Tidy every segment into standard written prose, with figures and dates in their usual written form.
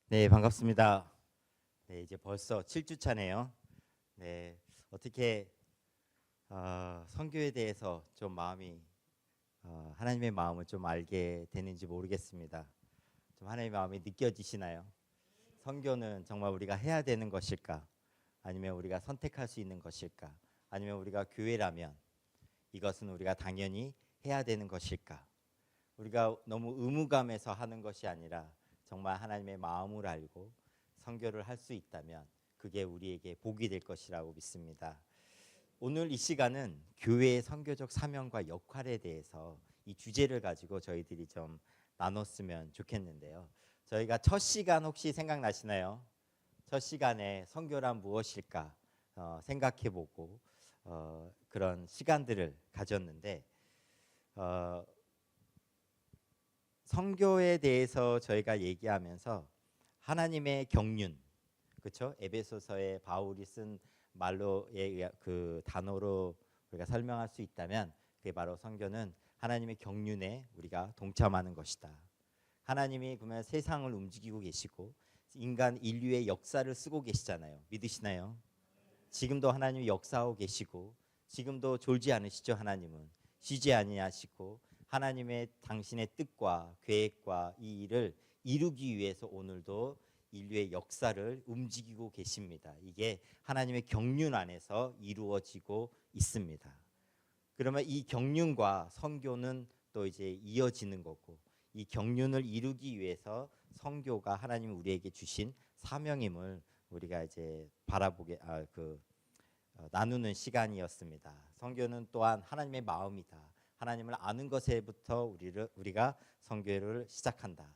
네, 반갑습니다. 네, 이제 벌써 7주 차네요. 네, 어떻게 선교에 대해서 좀 마음이 하나님의 마음을 좀 알게 되는지 모르겠습니다. 좀 하나님의 마음이 느껴지시나요? 선교는 정말 우리가 해야 되는 것일까? 아니면 우리가 선택할 수 있는 것일까? 아니면 우리가 교회라면 이것은 우리가 당연히 해야 되는 것일까? 우리가 너무 의무감에서 하는 것이 아니라 정말 하나님의 마음을 알고 선교를 할 수 있다면 그게 우리에게 복이 될 것이라고 믿습니다. 오늘 이 시간은 교회의 선교적 사명과 역할에 대해서 이 주제를 가지고 저희들이 좀 나눴으면 좋겠는데요. 저희가 첫 시간 혹시 생각나시나요? 첫 시간에 선교란 무엇일까 생각해보고 그런 시간들을 가졌는데 선교에 대해서 저희가 얘기하면서 하나님의 경륜, 그렇죠? 에베소서에 바울이 쓴 말로의 그 단어로 우리가 설명할 수 있다면 그게 바로 선교는 하나님의 경륜에 우리가 동참하는 것이다. 하나님이 그러면 세상을 움직이고 계시고 인간 인류의 역사를 쓰고 계시잖아요. 믿으시나요? 지금도 하나님이 역사하고 계시고 지금도 졸지 않으시죠. 하나님은 쉬지 아니하시고 하나님의 당신의 뜻과 계획과 이 일을 이루기 위해서 오늘도 인류의 역사를 움직이고 계십니다. 이게 하나님의 경륜 안에서 이루어지고 있습니다. 그러면 이 경륜과 선교는 또 이제 이어지는 거고 이 경륜을 이루기 위해서 선교가 하나님이 우리에게 주신 사명임을 우리가 이제 바라보게 나누는 시간이었습니다. 선교는 또한 하나님의 마음이다. 하나님을 아는 것에부터 우리가 선교를 시작한다.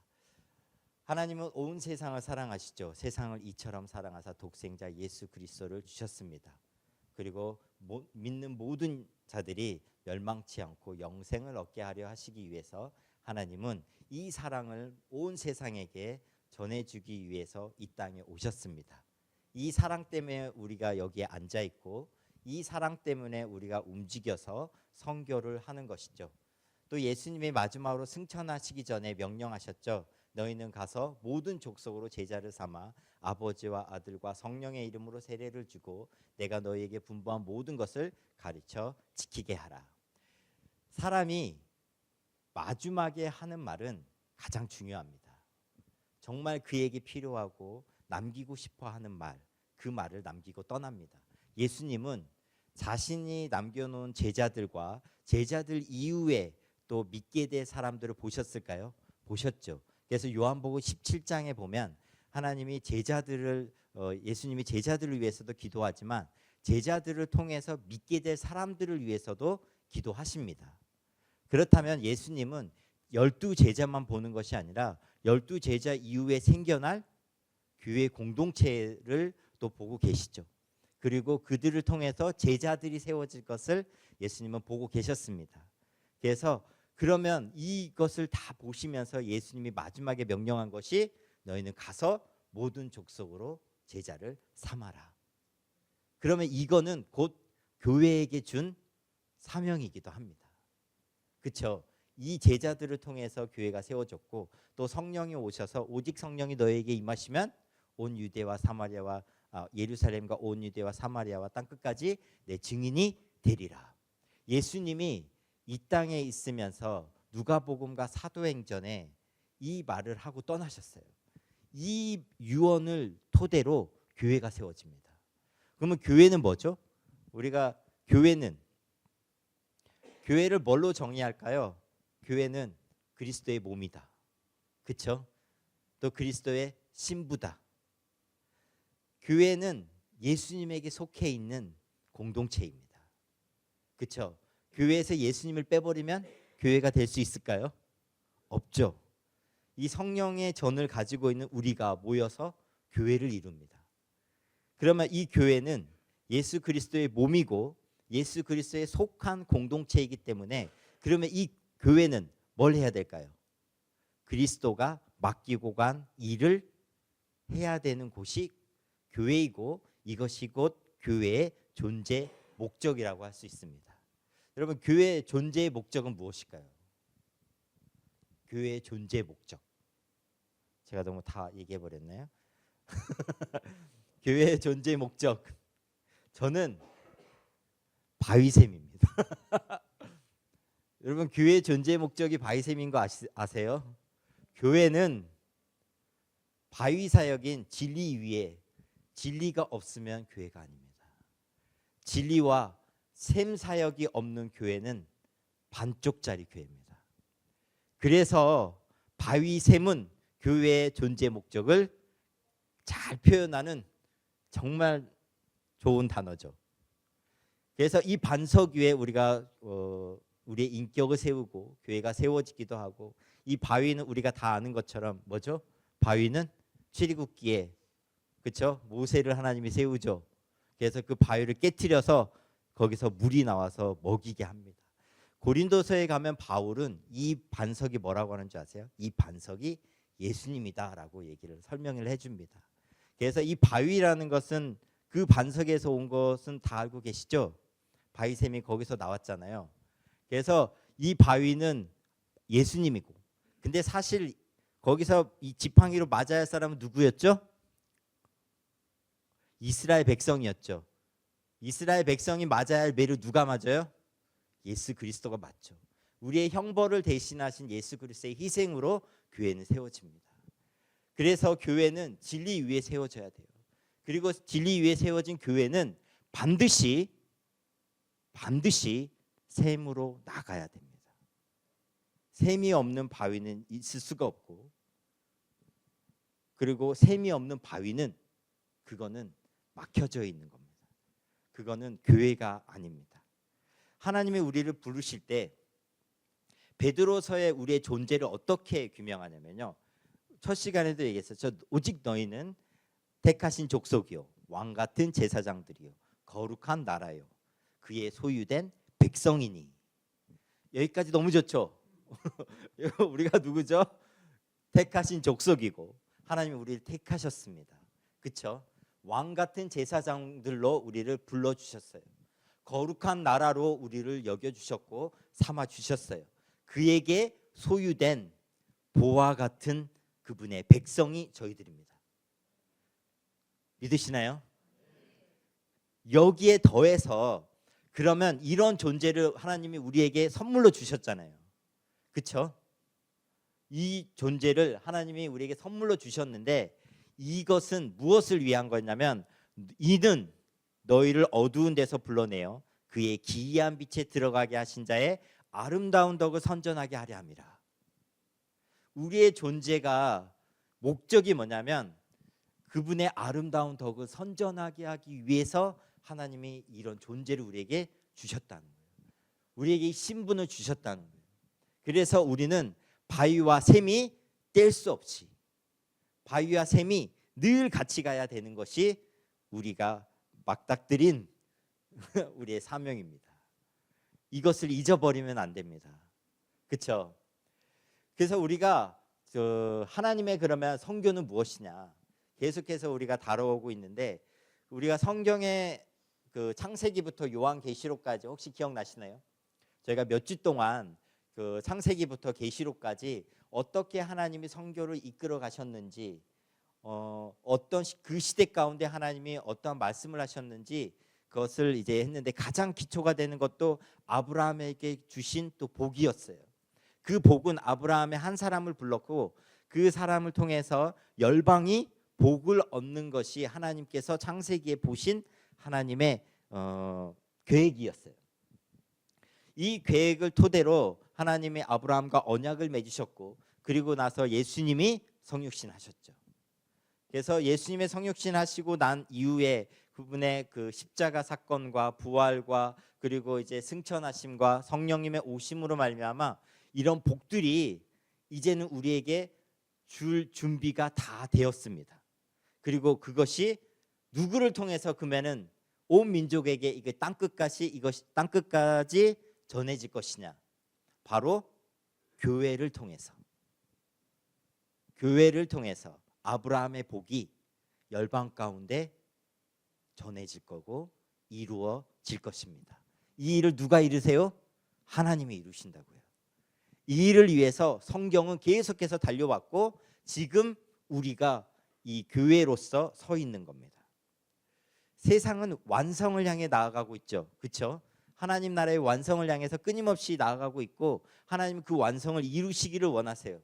하나님은 온 세상을 사랑하시죠. 세상을 이처럼 사랑하사 독생자 예수 그리스도를 주셨습니다. 그리고 믿는 모든 자들이 멸망치 않고 영생을 얻게 하려 하시기 위해서 하나님은 이 사랑을 온 세상에게 전해주기 위해서 이 땅에 오셨습니다. 이 사랑 때문에 우리가 여기에 앉아 있고 이 사랑 때문에 우리가 움직여서 선교를 하는 것이죠. 또 예수님이 마지막으로 승천하시기 전에 명령하셨죠. 너희는 가서 모든 족속으로 제자를 삼아 아버지와 아들과 성령의 이름으로 세례를 주고 내가 너희에게 분부한 모든 것을 가르쳐 지키게 하라. 사람이 마지막에 하는 말은 가장 중요합니다. 정말 그에게 필요하고 남기고 싶어 하는 말, 그 말을 남기고 떠납니다. 예수님은 자신이 남겨놓은 제자들과 제자들 이후에 또 믿게 될 사람들을 보셨을까요? 보셨죠. 그래서 요한복음 17장에 보면 하나님이 예수님이 제자들을 위해서도 기도하지만 제자들을 통해서 믿게 될 사람들을 위해서도 기도하십니다. 그렇다면 예수님은 12제자만 보는 것이 아니라 12제자 이후에 생겨날 교회 공동체를 또 보고 계시죠. 그리고 그들을 통해서 제자들이 세워질 것을 예수님은 보고 계셨습니다. 그래서 그러면 이것을 다 보시면서 예수님이 마지막에 명령한 것이 너희는 가서 모든 족속으로 제자를 삼아라. 그러면 이거는 곧 교회에게 준 사명이기도 합니다. 그렇죠? 이 제자들을 통해서 교회가 세워졌고 또 성령이 오셔서 오직 성령이 너에게 임하시면 온 유대와 사마리아와 예루살렘과 온 유대와 사마리아와 땅 끝까지 내 증인이 되리라. 예수님이 이 땅에 있으면서 누가복음과 사도행전에 이 말을 하고 떠나셨어요. 이 유언을 토대로 교회가 세워집니다. 그러면 교회는 뭐죠? 우리가 교회를 뭘로 정의할까요? 교회는 그리스도의 몸이다. 그렇죠? 또 그리스도의 신부다. 교회는 예수님에게 속해 있는 공동체입니다. 그렇죠? 교회에서 예수님을 빼버리면 교회가 될 수 있을까요? 없죠. 이 성령의 전을 가지고 있는 우리가 모여서 교회를 이룹니다. 그러면 이 교회는 예수 그리스도의 몸이고 예수 그리스도에 속한 공동체이기 때문에 그러면 이 교회는 뭘 해야 될까요? 그리스도가 맡기고 간 일을 해야 되는 곳이 교회이고 이것이 곧 교회의 존재 목적이라고 할 수 있습니다. 여러분, 교회의 존재의 목적은 무엇일까요? 교회의 존재 목적. 제가 너무 다 얘기해 버렸나요? 교회의 존재 목적. 저는 바위샘입니다. 여러분, 교회의 존재 목적이 바위샘인 거 아세요? 교회는 바위 사역인 진리 위에 진리가 없으면 교회가 아닙니다. 진리와 샘 사역이 없는 교회는 반쪽짜리 교회입니다. 그래서 바위샘은 교회의 존재 목적을 잘 표현하는 정말 좋은 단어죠. 그래서 이 반석 위에 우리가 우리의 인격을 세우고 교회가 세워지기도 하고, 이 바위는 우리가 다 아는 것처럼 뭐죠? 바위는 출애굽기에 그렇죠? 모세를 하나님이 세우죠. 그래서 그 바위를 깨트려서 거기서 물이 나와서 먹이게 합니다. 고린도서에 가면 바울은 이 반석이 뭐라고 하는 줄 아세요? 이 반석이 예수님이다라고 얘기를 설명을 해줍니다. 그래서 이 바위라는 것은 그 반석에서 온 것은 다 알고 계시죠? 바위샘이 거기서 나왔잖아요. 그래서 이 바위는 예수님이고, 근데 사실 거기서 이 지팡이로 맞아야 할 사람은 누구였죠? 이스라엘 백성이었죠. 이스라엘 백성이 맞아야 할 매를 누가 맞아요? 예수 그리스도가 맞죠. 우리의 형벌을 대신하신 예수 그리스도의 희생으로 교회는 세워집니다. 그래서 교회는 진리 위에 세워져야 돼요. 그리고 진리 위에 세워진 교회는 반드시 샘으로 나가야 됩니다. 샘이 없는 바위는 있을 수가 없고, 그리고 샘이 없는 바위는 그거는 막혀져 있는 겁니다. 그거는 교회가 아닙니다. 하나님이 우리를 부르실 때 베드로서에 우리의 존재를 어떻게 규명하냐면요, 첫 시간에도 얘기했어요. 오직 너희는 택하신 족속이요 왕 같은 제사장들이요 거룩한 나라요 그의 소유된 백성이니. 여기까지 너무 좋죠? 우리가 누구죠? 택하신 족속이고 하나님이 우리를 택하셨습니다. 그렇죠? 왕 같은 제사장들로 우리를 불러주셨어요. 거룩한 나라로 우리를 여겨주셨고 삼아주셨어요. 그에게 소유된 보화 같은 그분의 백성이 저희들입니다. 믿으시나요? 여기에 더해서 그러면 이런 존재를 하나님이 우리에게 선물로 주셨잖아요. 그렇죠? 이 존재를 하나님이 우리에게 선물로 주셨는데, 이것은 무엇을 위한 거냐면, 이는 너희를 어두운 데서 불러내어 그의 기이한 빛에 들어가게 하신 자의 아름다운 덕을 선전하게 하려 함이라. 우리의 존재가 목적이 뭐냐면 그분의 아름다운 덕을 선전하게 하기 위해서 하나님이 이런 존재를 우리에게 주셨다는 거예요. 우리에게 신분을 주셨다는 거예요. 그래서 우리는 바위와 샘이 뗄 수 없이, 바위와 샘이 늘 같이 가야 되는 것이 우리가 막닥들인 우리의 사명입니다. 이것을 잊어버리면 안 됩니다. 그렇죠? 그래서 우리가 하나님의 그러면 성교는 무엇이냐 계속해서 우리가 다뤄오고 있는데, 우리가 성경의 그 창세기부터 요한계시록까지 혹시 기억나시나요? 저희가 몇 주 동안 그 창세기부터 계시록까지 어떻게 하나님이 성교를 이끌어 가셨는지, 어떤 그 시대 가운데 하나님이 어떠한 말씀을 하셨는지 그것을 이제 했는데, 가장 기초가 되는 것도 아브라함에게 주신 또 복이었어요. 그 복은 아브라함의 한 사람을 불렀고 그 사람을 통해서 열방이 복을 얻는 것이 하나님께서 창세기에 보신 하나님의 계획이었어요. 이 계획을 토대로 하나님이 아브라함과 언약을 맺으셨고, 그리고 나서 예수님이 성육신 하셨죠. 그래서 예수님의 성육신 하시고 난 이후에 그분의 그 십자가 사건과 부활과 그리고 이제 승천하심과 성령님의 오심으로 말미암아 이런 복들이 이제는 우리에게 줄 준비가 다 되었습니다. 그리고 그것이 누구를 통해서 그러면은 온 민족에게 이게 땅끝까지 전해질 것이냐? 바로 교회를 통해서 아브라함의 복이 열방 가운데 전해질 거고 이루어질 것입니다. 이 일을 누가 이루세요? 하나님이 이루신다고요. 이 일을 위해서 성경은 계속해서 달려왔고 지금 우리가 이 교회로서 서 있는 겁니다. 세상은 완성을 향해 나아가고 있죠. 그렇죠? 하나님 나라의 완성을 향해서 끊임없이 나아가고 있고 하나님 그 완성을 이루시기를 원하세요.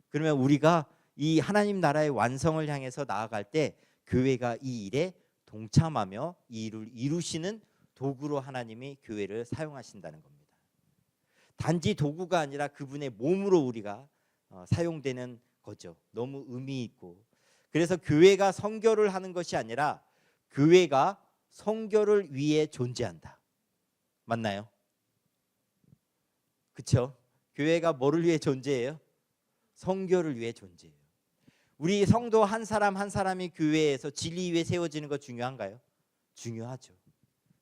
그러면 우리가 이 하나님 나라의 완성을 향해서 나아갈 때 교회가 이 일에 동참하며 이 일을 이루시는 도구로 하나님이 교회를 사용하신다는 겁니다. 단지 도구가 아니라 그분의 몸으로 우리가 사용되는 거죠. 너무 의미 있고, 그래서 교회가 선교를 하는 것이 아니라 교회가 선교를 위해 존재한다. 맞나요? 그렇죠? 교회가 뭐를 위해 존재해요? 선교를 위해 존재해요. 우리 성도 한 사람 한 사람이 교회에서 진리 위에 세워지는 거 중요한가요? 중요하죠.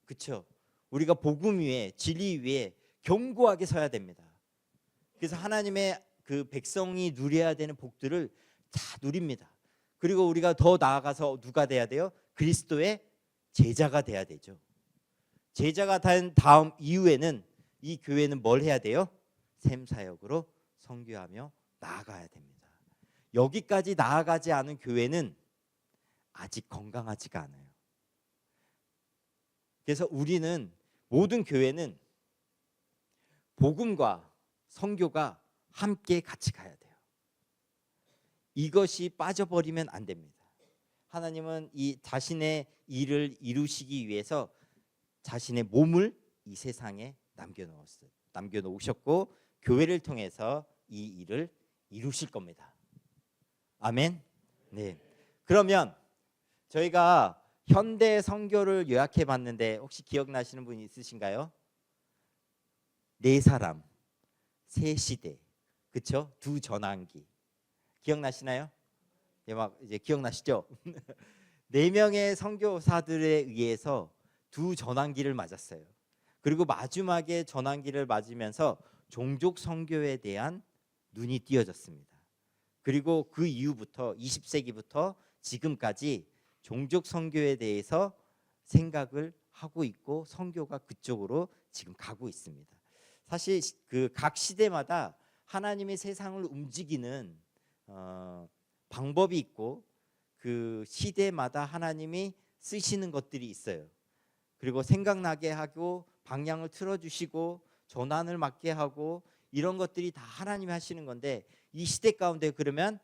그렇죠? 우리가 복음 위에 진리 위에 견고하게 서야 됩니다. 그래서 하나님의 그 백성이 누려야 되는 복들을 다 누립니다. 그리고 우리가 더 나아가서 누가 돼야 돼요? 그리스도의 제자가 돼야 되죠. 제자가 된 다음 이후에는 이 교회는 뭘 해야 돼요? 샘사역으로 선교하며 나아가야 됩니다. 여기까지 나아가지 않은 교회는 아직 건강하지가 않아요. 그래서 우리는 모든 교회는 복음과 선교가 함께 같이 가야 돼요. 이것이 빠져버리면 안 됩니다. 하나님은 이 자신의 일을 이루시기 위해서 자신의 몸을 이 세상에 남겨놓으셨고 교회를 통해서 이 일을 이루실 겁니다. 아멘. 네. 그러면 저희가 현대 선교를 요약해 봤는데 혹시 기억나시는 분 있으신가요? 네 사람, 세 시대, 그렇죠? 두 전환기. 기억나시나요? 예, 막 이제 기억나시죠? 네 명의 선교사들에 의해서 두 전환기를 맞았어요. 그리고 마지막에 전환기를 맞으면서 종족 선교에 대한 눈이 띄어졌습니다. 그리고 그 이후부터 20세기부터 지금까지 종족 선교에 대해서 생각을 하고 있고 선교가 그쪽으로 지금 가고 있습니다. 사실 그 각 시대마다 하나님의 세상을 움직이는 방법이 있고 그 시대마다 하나님이 쓰시는 것들이 있어요. 그리고 생각나게 하고 방향을 틀어주시고 전환을 맞게 하고 이런 것들이 다 하나님이 하시는 건데 이 시대 가운데 그러면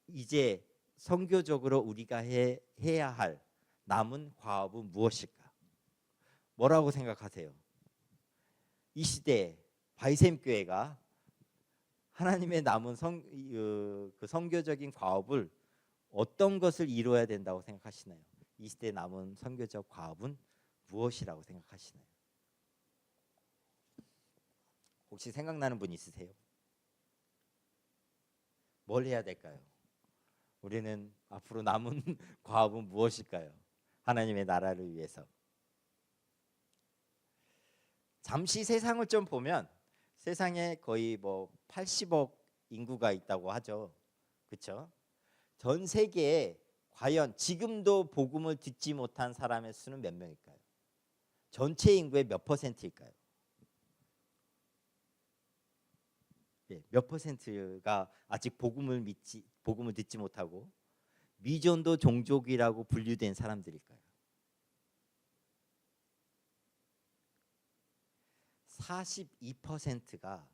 이제 선교적으로 우리가 해야 할 남은 과업은 무엇일까? 뭐라고 생각하세요? 이 시대에 바이샘 교회가 하나님의 남은 그 선교적인 과업을 어떤 것을 이루어야 된다고 생각하시나요? 이 시대에 남은 선교적 과업은 무엇이라고 생각하시나요? 혹시 생각나는 분 있으세요? 뭘 해야 될까요? 우리는 앞으로 남은 과업은 무엇일까요? 하나님의 나라를 위해서. 잠시 세상을 좀 보면 세상에 거의 뭐 80억 인구가 있다고 하죠. 그렇죠? 전 세계에 과연 지금도 복음을 듣지 못한 사람의 수는 몇 명일까요? 전체 인구의 몇 퍼센트일까요? 네, 몇 퍼센트가 아직 복음을 듣지 못하고 미전도 종족이라고 분류된 사람들일까요? 42%가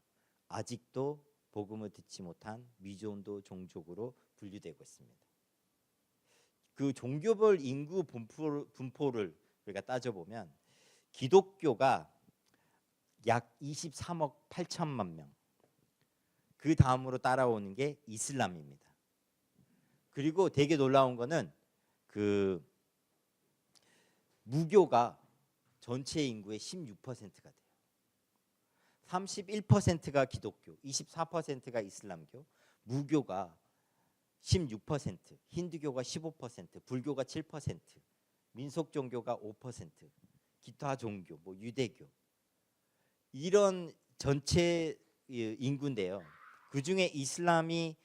아직도 복음을 듣지 못한 미전도 종족으로 분류되고 있습니다. 그 종교별 인구 분포를 우리가 따져보면 기독교가 약 23억 8천만 명, 그 다음으로 따라오는 게 이슬람입니다. 그리고 되게 놀라운 거는 그 무교가 전체 인구의 16%가 돼요. 31%가 기독교, 24%가 이슬람교, 무교가 16%, 힌두교가 15%, 불교가 7%, 민속 종교가 5%, 기타 종교, 뭐 유대교 이런 전체 인구인데요. 그 중에 이슬람이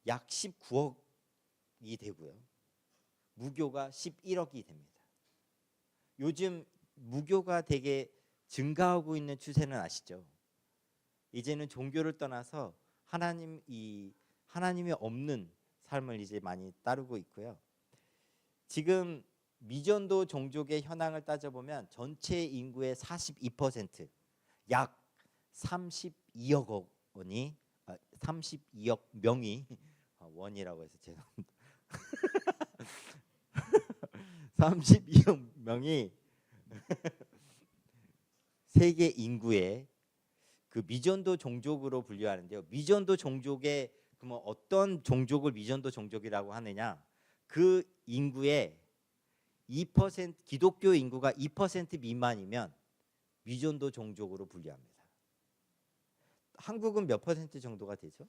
약 19억이 되고요. 무교가 11억이 됩니다. 요즘 무교가 되게 증가하고 있는 추세는 아시죠? 이제는 종교를 떠나서 하나님이 없는 삶을 이제 많이 따르고 있고요. 지금 미전도 종족의 현황을 따져보면 전체 인구의 42%, 약 32억 원이 32억 명이 원이라고 해서 죄송합니다. 32억 명이 세계 인구의 그 미전도 종족으로 분류하는데요. 미전도 종족의 그러면 어떤 종족을 미전도 종족이라고 하느냐? 그 인구의 2% 기독교 인구가 2% 미만이면 미전도 종족으로 분류합니다. 한국은 몇 퍼센트 정도가 되죠?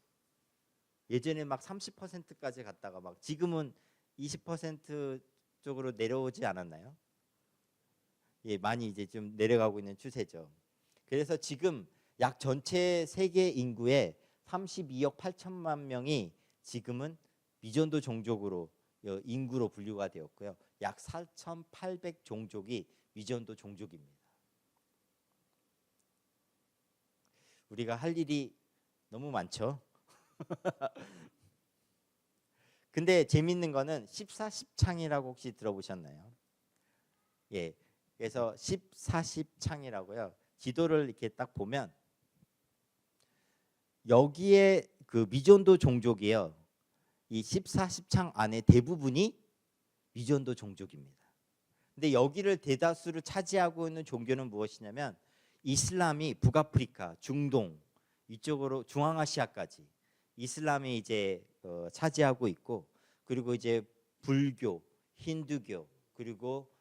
예전에 막 30%까지 갔다가 막 지금은 20% 쪽으로 내려오지 않았나요? 예, 많이 이제 좀 내려가고 있는 추세죠. 그래서 지금 약 전체 세계 인구의 32억 8천만 명이 지금은 미전도 종족으로 인구로 분류가 되었고요. 약 4,800 종족이 미전도 종족입니다. 우리가 할 일이 너무 많죠. 근데 재밌는 거는 14십창이라고 혹시 들어보셨나요? 예, 그래서 14십창이라고요. 지도를 이렇게 딱 보면 여기에 그 미전도 종족이에요. 이 14십창 안에 대부분이 미전도 종족입니다. 근데 여기를 대다수를 차지하고 있는 종교는 무엇이냐면 이슬람이 북아프리카, 중동 이쪽으로 중앙아시아까지 이슬람이 이제 차지하고 있고, 그리고 이제 불교, 힌두교, 그리고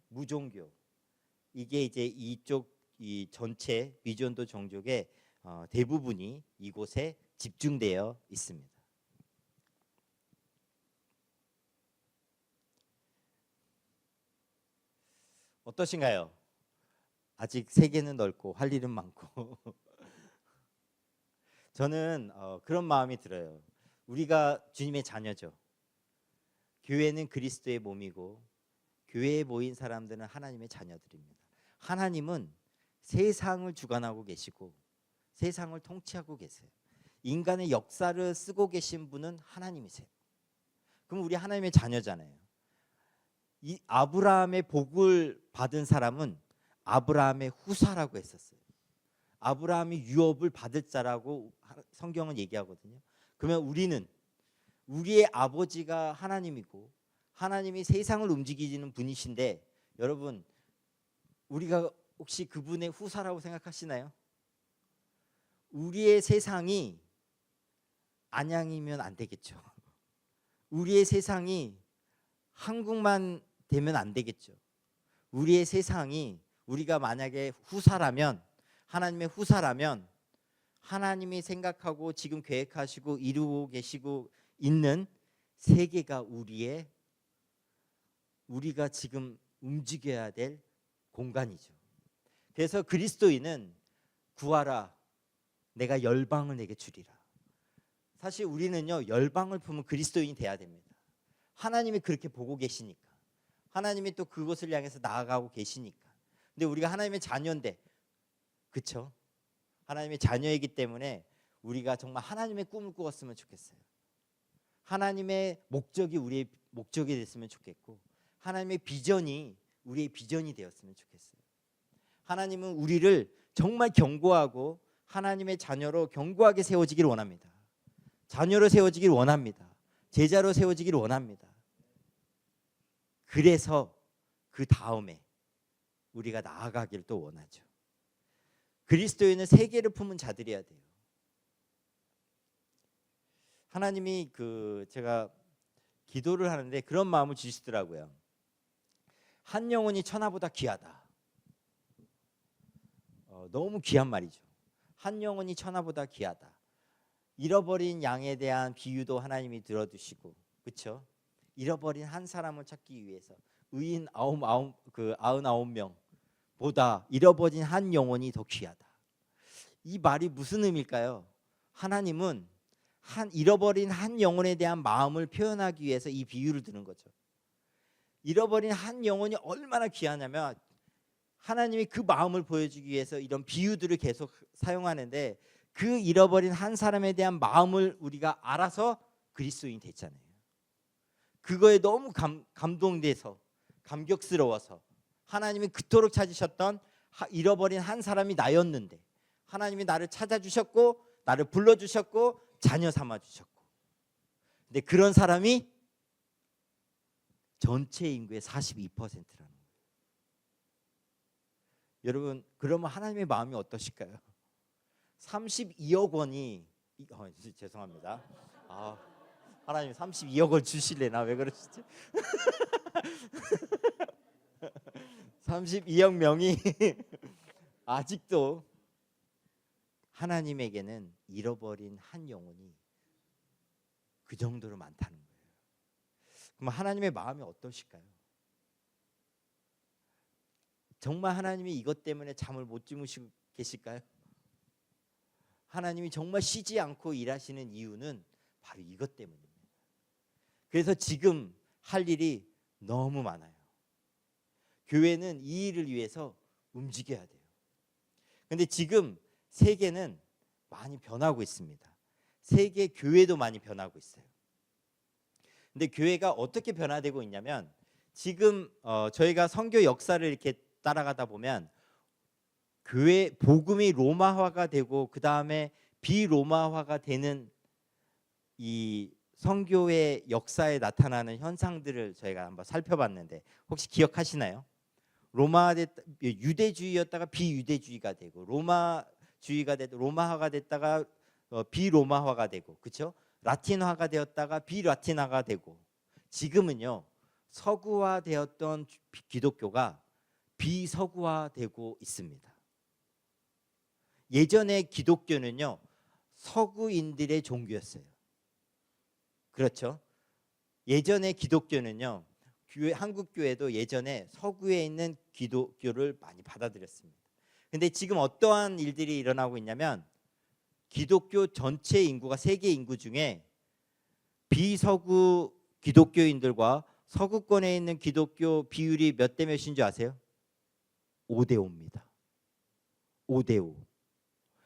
무종교, 이게 이제 이쪽 이 전체 미전도 종족의 대부분이 이곳에 집중되어 있습니다. 어떠신가요? 아직 세계는 넓고 할 일은 많고 저는 그런 마음이 들어요. 우리가 주님의 자녀죠. 교회는 그리스도의 몸이고 교회에 모인 사람들은 하나님의 자녀들입니다. 하나님은 세상을 주관하고 계시고 세상을 통치하고 계세요. 인간의 역사를 쓰고 계신 분은 하나님이세요. 그럼 우리 하나님의 자녀잖아요. 이 아브라함의 복을 받은 사람은 아브라함의 후사라고 했었어요. 아브라함이 유업을 받을 자라고 성경은 얘기하거든요. 그러면 우리는 우리의 아버지가 하나님이고 하나님이 세상을 움직이시는 분이신데, 여러분 우리가 혹시 그분의 후사라고 생각하시나요? 우리의 세상이 안양이면 안 되겠죠. 우리의 세상이 한국만 되면 안 되겠죠. 우리의 세상이 우리가 만약에 후사라면, 하나님의 후사라면 하나님이 생각하고 지금 계획하시고 이루고 계시고 있는 세계가 우리가 지금 움직여야 될 공간이죠. 그래서 그리스도인은 구하라 내가 열방을 내게 주리라. 사실 우리는요 열방을 품은 그리스도인이 돼야 됩니다. 하나님이 그렇게 보고 계시니까, 하나님이 또 그것을 향해서 나아가고 계시니까. 근데 우리가 하나님의 자녀인데, 그렇죠? 하나님의 자녀이기 때문에 우리가 정말 하나님의 꿈을 꾸었으면 좋겠어요. 하나님의 목적이 우리의 목적이 됐으면 좋겠고, 하나님의 비전이 우리의 비전이 되었으면 좋겠어요. 하나님은 우리를 정말 견고하고 하나님의 자녀로 견고하게 세워지기를 원합니다. 자녀로 세워지기를 원합니다. 제자로 세워지기를 원합니다. 그래서 그 다음에 우리가 나아가기를 또 원하죠. 그리스도인은 세계를 품은 자들이어야 돼요. 하나님이 제가 기도를 하는데 그런 마음을 주시더라고요. 한 영혼이 천하보다 귀하다. 너무 귀한 말이죠. 한 영혼이 천하보다 귀하다. 잃어버린 양에 대한 비유도 하나님이 들어두시고, 그렇죠? 잃어버린 한 사람을 찾기 위해서 의인 99명보다 잃어버린 한 영혼이 더 귀하다. 이 말이 무슨 의미일까요? 하나님은 잃어버린 한 영혼에 대한 마음을 표현하기 위해서 이 비유를 드는 거죠. 잃어버린 한 영혼이 얼마나 귀하냐면 하나님이 그 마음을 보여주기 위해서 이런 비유들을 계속 사용하는데, 그 잃어버린 한 사람에 대한 마음을 우리가 알아서 그리스도인이 됐잖아요. 그거에 너무 감동돼서 감격스러워서 하나님이 그토록 찾으셨던 잃어버린 한 사람이 나였는데 하나님이 나를 찾아주셨고 나를 불러주셨고 자녀 삼아주셨고, 근데 그런 사람이 전체 인구의 42%라는 거예요. 여러분, 그러면 하나님의 마음이 어떠실까요? 32억 원이 죄송합니다. 하나님 32억 원 주실래나? 왜 그러시지? 32억 명이 아직도 하나님에게는 잃어버린 한 영혼이 그 정도로 많다는 거예요. 그럼 하나님의 마음이 어떠실까요? 정말 하나님이 이것 때문에 잠을 못 주무시고 계실까요? 하나님이 정말 쉬지 않고 일하시는 이유는 바로 이것 때문입니다. 그래서 지금 할 일이 너무 많아요. 교회는 이 일을 위해서 움직여야 돼요. 근데 지금 세계는 많이 변하고 있습니다. 세계 교회도 많이 변하고 있어요. 근데 교회가 어떻게 변화되고 있냐면 지금 저희가 선교 역사를 이렇게 따라가다 보면 교회 복음이 로마화가 되고 그 다음에 비로마화가 되는 이 선교의 역사에 나타나는 현상들을 저희가 한번 살펴봤는데 혹시 기억하시나요? 유대주의였다가 비유대주의가 되고 로마화가 됐다가 비로마화가 되고, 그렇죠? 라틴화가 되었다가 비라틴화가 되고, 지금은요 서구화되었던 기독교가 비서구화되고 있습니다. 예전에 기독교는요 서구인들의 종교였어요. 그렇죠? 예전에 기독교는요, 한국 교회도 예전에 서구에 있는 기독교를 많이 받아들였습니다. 근데 지금 어떠한 일들이 일어나고 있냐면 기독교 전체 인구가 세계 인구 중에 비서구 기독교인들과 서구권에 있는 기독교 비율이 몇 대 몇인 줄 아세요? 5대 5입니다. 5대 5.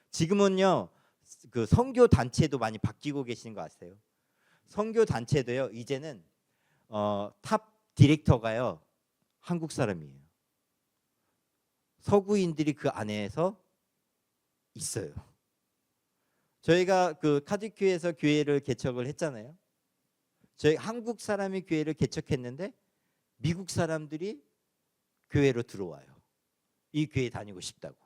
지금은요 그 선교 단체도 많이 바뀌고 계시는 거 아세요? 선교 단체도요 이제는 탑 디렉터가요 한국 사람이에요. 서구인들이 그 안에서 있어요. 저희가 그 카디큐에서 교회를 개척을 했잖아요. 저희 한국 사람이 교회를 개척했는데 미국 사람들이 교회로 들어와요. 이 교회 다니고 싶다고.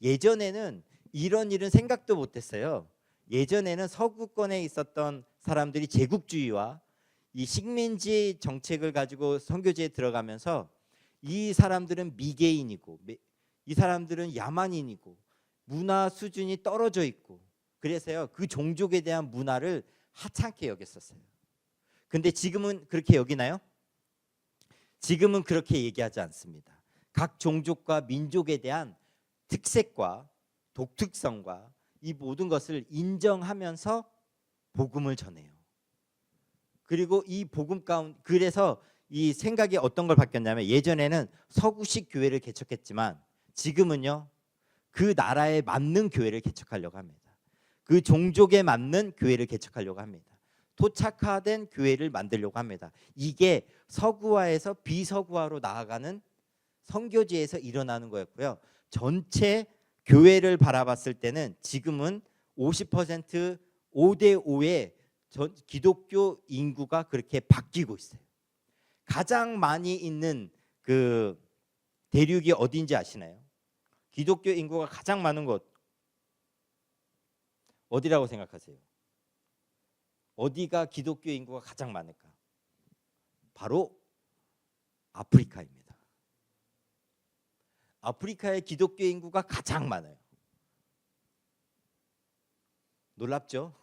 예전에는 이런 일은 생각도 못했어요. 예전에는 서구권에 있었던 사람들이 제국주의와 이 식민지 정책을 가지고 선교지에 들어가면서 이 사람들은 미개인이고 이 사람들은 야만인이고 문화 수준이 떨어져 있고, 그래서요 그 종족에 대한 문화를 하찮게 여겼었어요. 근데 지금은 그렇게 여기나요? 지금은 그렇게 얘기하지 않습니다. 각 종족과 민족에 대한 특색과 독특성과 이 모든 것을 인정하면서 복음을 전해요. 그리고 이 복음 가운데, 그래서 이 생각이 어떤 걸 바뀌었냐면 예전에는 서구식 교회를 개척했지만 지금은요 그 나라에 맞는 교회를 개척하려고 합니다. 그 종족에 맞는 교회를 개척하려고 합니다. 토착화된 교회를 만들려고 합니다. 이게 서구화에서 비서구화로 나아가는 선교지에서 일어나는 거였고요. 전체 교회를 바라봤을 때는 지금은 50% 5대 5의 기독교 인구가 그렇게 바뀌고 있어요. 가장 많이 있는 그 대륙이 어딘지 아시나요? 기독교 인구가 가장 많은 곳 어디라고 생각하세요? 어디가 기독교 인구가 가장 많을까? 바로 아프리카입니다. 아프리카의 기독교 인구가 가장 많아요. 놀랍죠?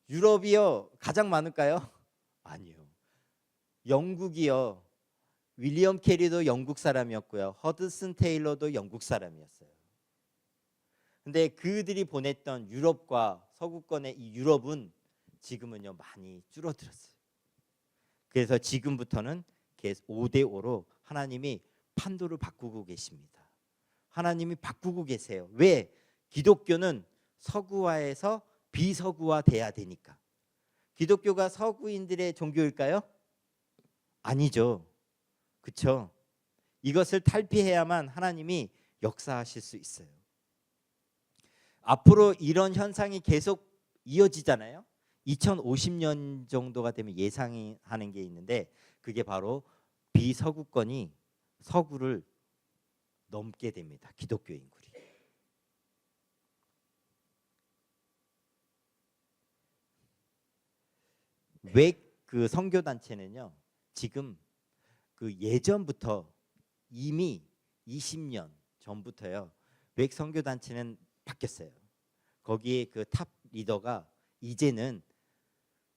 유럽이요 가장 많을까요? 아니요. 영국이요. 윌리엄 캐리도 영국 사람이었고요. 허드슨 테일러도 영국 사람이었어요. 근데 그들이 보냈던 유럽과 서구권의 이 유럽은 지금은요 많이 줄어들었어요. 그래서 지금부터는 5대 5로 하나님이 판도를 바꾸고 계십니다. 하나님이 바꾸고 계세요. 왜? 기독교는 서구화에서 비서구화 돼야 되니까. 기독교가 서구인들의 종교일까요? 아니죠. 그렇죠? 이것을 탈피해야만 하나님이 역사하실 수 있어요. 앞으로 이런 현상이 계속 이어지잖아요. 2050년 정도가 되면 예상하는 게 있는데 그게 바로 비서구권이 서구를 넘게 됩니다. 기독교 인구리. 왜 그 선교 단체는요. 지금 그 예전부터 이미 20년 전부터요. 왜 선교 단체는 바뀌었어요. 거기에 그 탑 리더가 이제는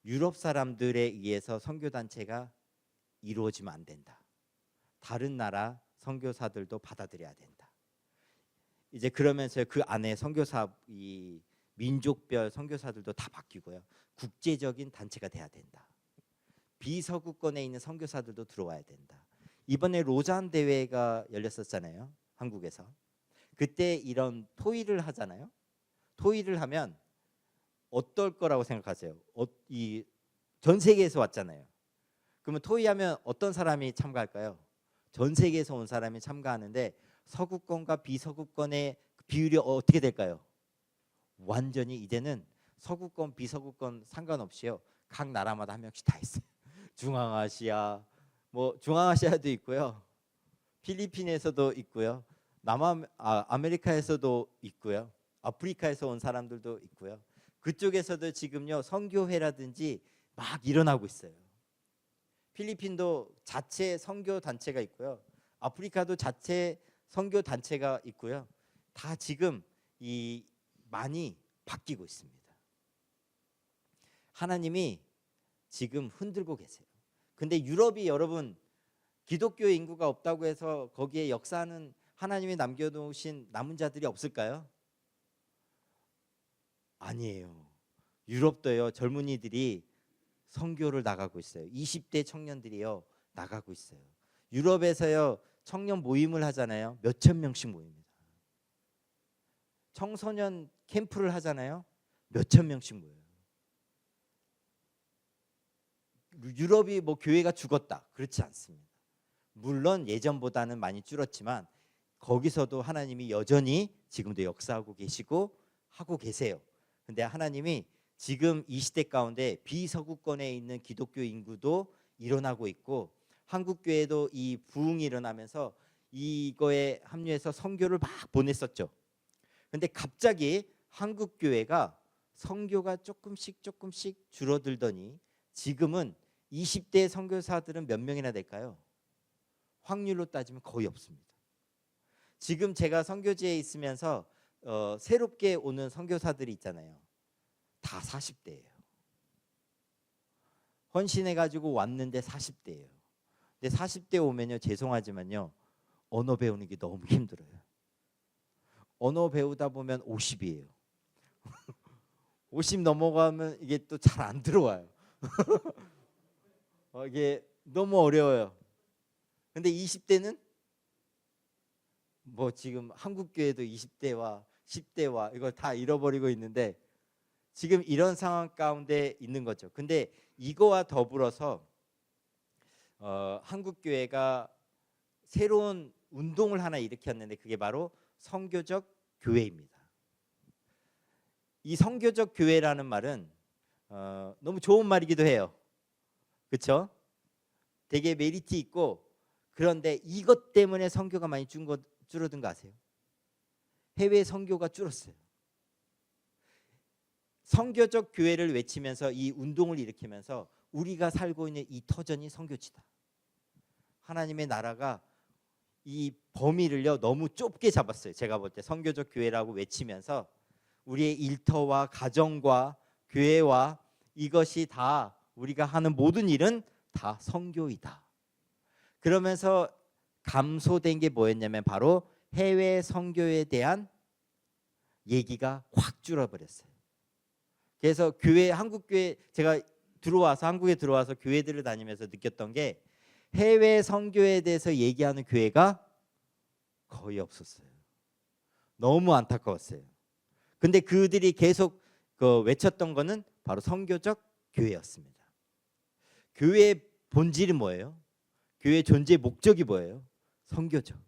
유럽 사람들에 의해서 선교 단체가 이루어지면 안 된다. 다른 나라 선교사들도 받아들여야 된다. 이제 그러면서 그 안에 선교사 이 민족별 선교사들도 다 바뀌고요. 국제적인 단체가 돼야 된다. 비서구권에 있는 선교사들도 들어와야 된다. 이번에 로잔 대회가 열렸었잖아요. 한국에서. 그때 이런 토의를 하잖아요. 토의를 하면 어떨 거라고 생각하세요? 이 전 세계에서 왔잖아요. 그러면 토의하면 어떤 사람이 참가할까요? 전 세계에서 온 사람이 참가하는데 서구권과 비서구권의 비율이 어떻게 될까요? 완전히 이제는 서구권, 비서구권 상관없이요. 각 나라마다 한 명씩 다 있어요. 중앙아시아, 뭐 중앙아시아도 있고요. 필리핀에서도 있고요. 아메리카에서도 있고요. 아프리카에서 온 사람들도 있고요. 그쪽에서도 지금요 선교회라든지 막 일어나고 있어요. 필리핀도 자체 선교 단체가 있고요. 아프리카도 자체 선교 단체가 있고요. 다 지금 이 많이 바뀌고 있습니다. 하나님이 지금 흔들고 계세요. 근데 유럽이 여러분 기독교 인구가 없다고 해서 거기에 역사하는 하나님이 남겨놓으신 남은 자들이 없을까요? 아니에요. 유럽도요 젊은이들이 선교를 나가고 있어요. 20대 청년들이요 나가고 있어요. 유럽에서요 청년 모임을 하잖아요. 몇천 명씩 모입니다. 청소년 캠프를 하잖아요. 몇천 명씩 모여요. 유럽이 뭐 교회가 죽었다 그렇지 않습니다. 물론 예전보다는 많이 줄었지만 거기서도 하나님이 여전히 지금도 역사하고 계시고 하고 계세요. 근데 하나님이 지금 이 시대 가운데 비서구권에 있는 기독교 인구도 일어나고 있고 한국 교회도 이 부흥이 일어나면서 이거에 합류해서 선교를 막 보냈었죠. 근데 갑자기 한국 교회가 선교가 조금씩 줄어들더니 지금은 20대 선교사들은 몇 명이나 될까요? 확률로 따지면 거의 없습니다. 지금 제가 선교지에 있으면서 새롭게 오는 선교사들이 있잖아요. 다 40대예요. 헌신해가지고 왔는데 40대예요. 근데 40대 오면요 죄송하지만요 언어 배우는 게 너무 힘들어요. 언어 배우다 보면 50이에요. 50 넘어가면 이게 또 잘 안 들어와요. 이게 너무 어려워요. 근데 20대는 뭐 지금 한국 교회도 20대와 10대와 이걸 다 잃어버리고 있는데 지금 이런 상황 가운데 있는 거죠. 근데 이거와 더불어서 한국 교회가 새로운 운동을 하나 일으켰는데 그게 바로 선교적 교회입니다. 이 선교적 교회라는 말은 너무 좋은 말이기도 해요. 그렇죠? 되게 메리트 있고 그런데 이것 때문에 선교가 많이 줄어든 거 아세요? 해외 선교가 줄었어요. 선교적 교회를 외치면서 이 운동을 일으키면서 우리가 살고 있는 이 터전이 선교지다. 하나님의 나라가 이 범위를요 너무 좁게 잡았어요. 제가 볼 때 선교적 교회라고 외치면서 우리의 일터와 가정과 교회와 이것이 다 우리가 하는 모든 일은 다 선교이다. 그러면서 감소된 게 뭐였냐면 바로 해외 선교에 대한 얘기가 확 줄어버렸어요. 그래서 교회 한국 교회 제가 한국에 들어와서 교회들을 다니면서 느꼈던 게 해외 선교에 대해서 얘기하는 교회가 거의 없었어요. 너무 안타까웠어요. 근데 그들이 계속 외쳤던 거는 바로 선교적 교회였습니다. 교회의 본질이 뭐예요? 교회의 존재 목적이 뭐예요? 선교죠.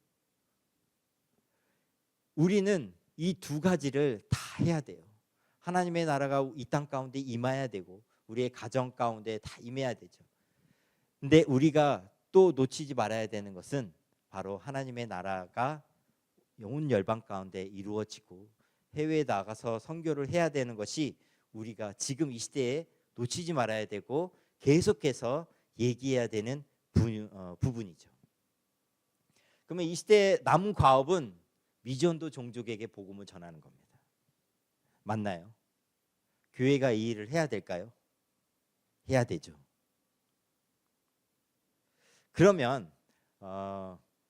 우리는 이 두 가지를 다 해야 돼요. 하나님의 나라가 이 땅 가운데 임해야 되고 우리의 가정 가운데 다 임해야 되죠. 근데 우리가 또 놓치지 말아야 되는 것은 바로 하나님의 나라가 온 열방 가운데 이루어지고 해외에 나가서 선교를 해야 되는 것이 우리가 지금 이 시대에 놓치지 말아야 되고 계속해서 얘기해야 되는 부분이죠. 그러면 이 시대의 남은 과업은 미전도 종족에게 복음을 전하는 겁니다. 맞나요? 교회가 이 일을 해야 될까요? 해야 되죠. 그러면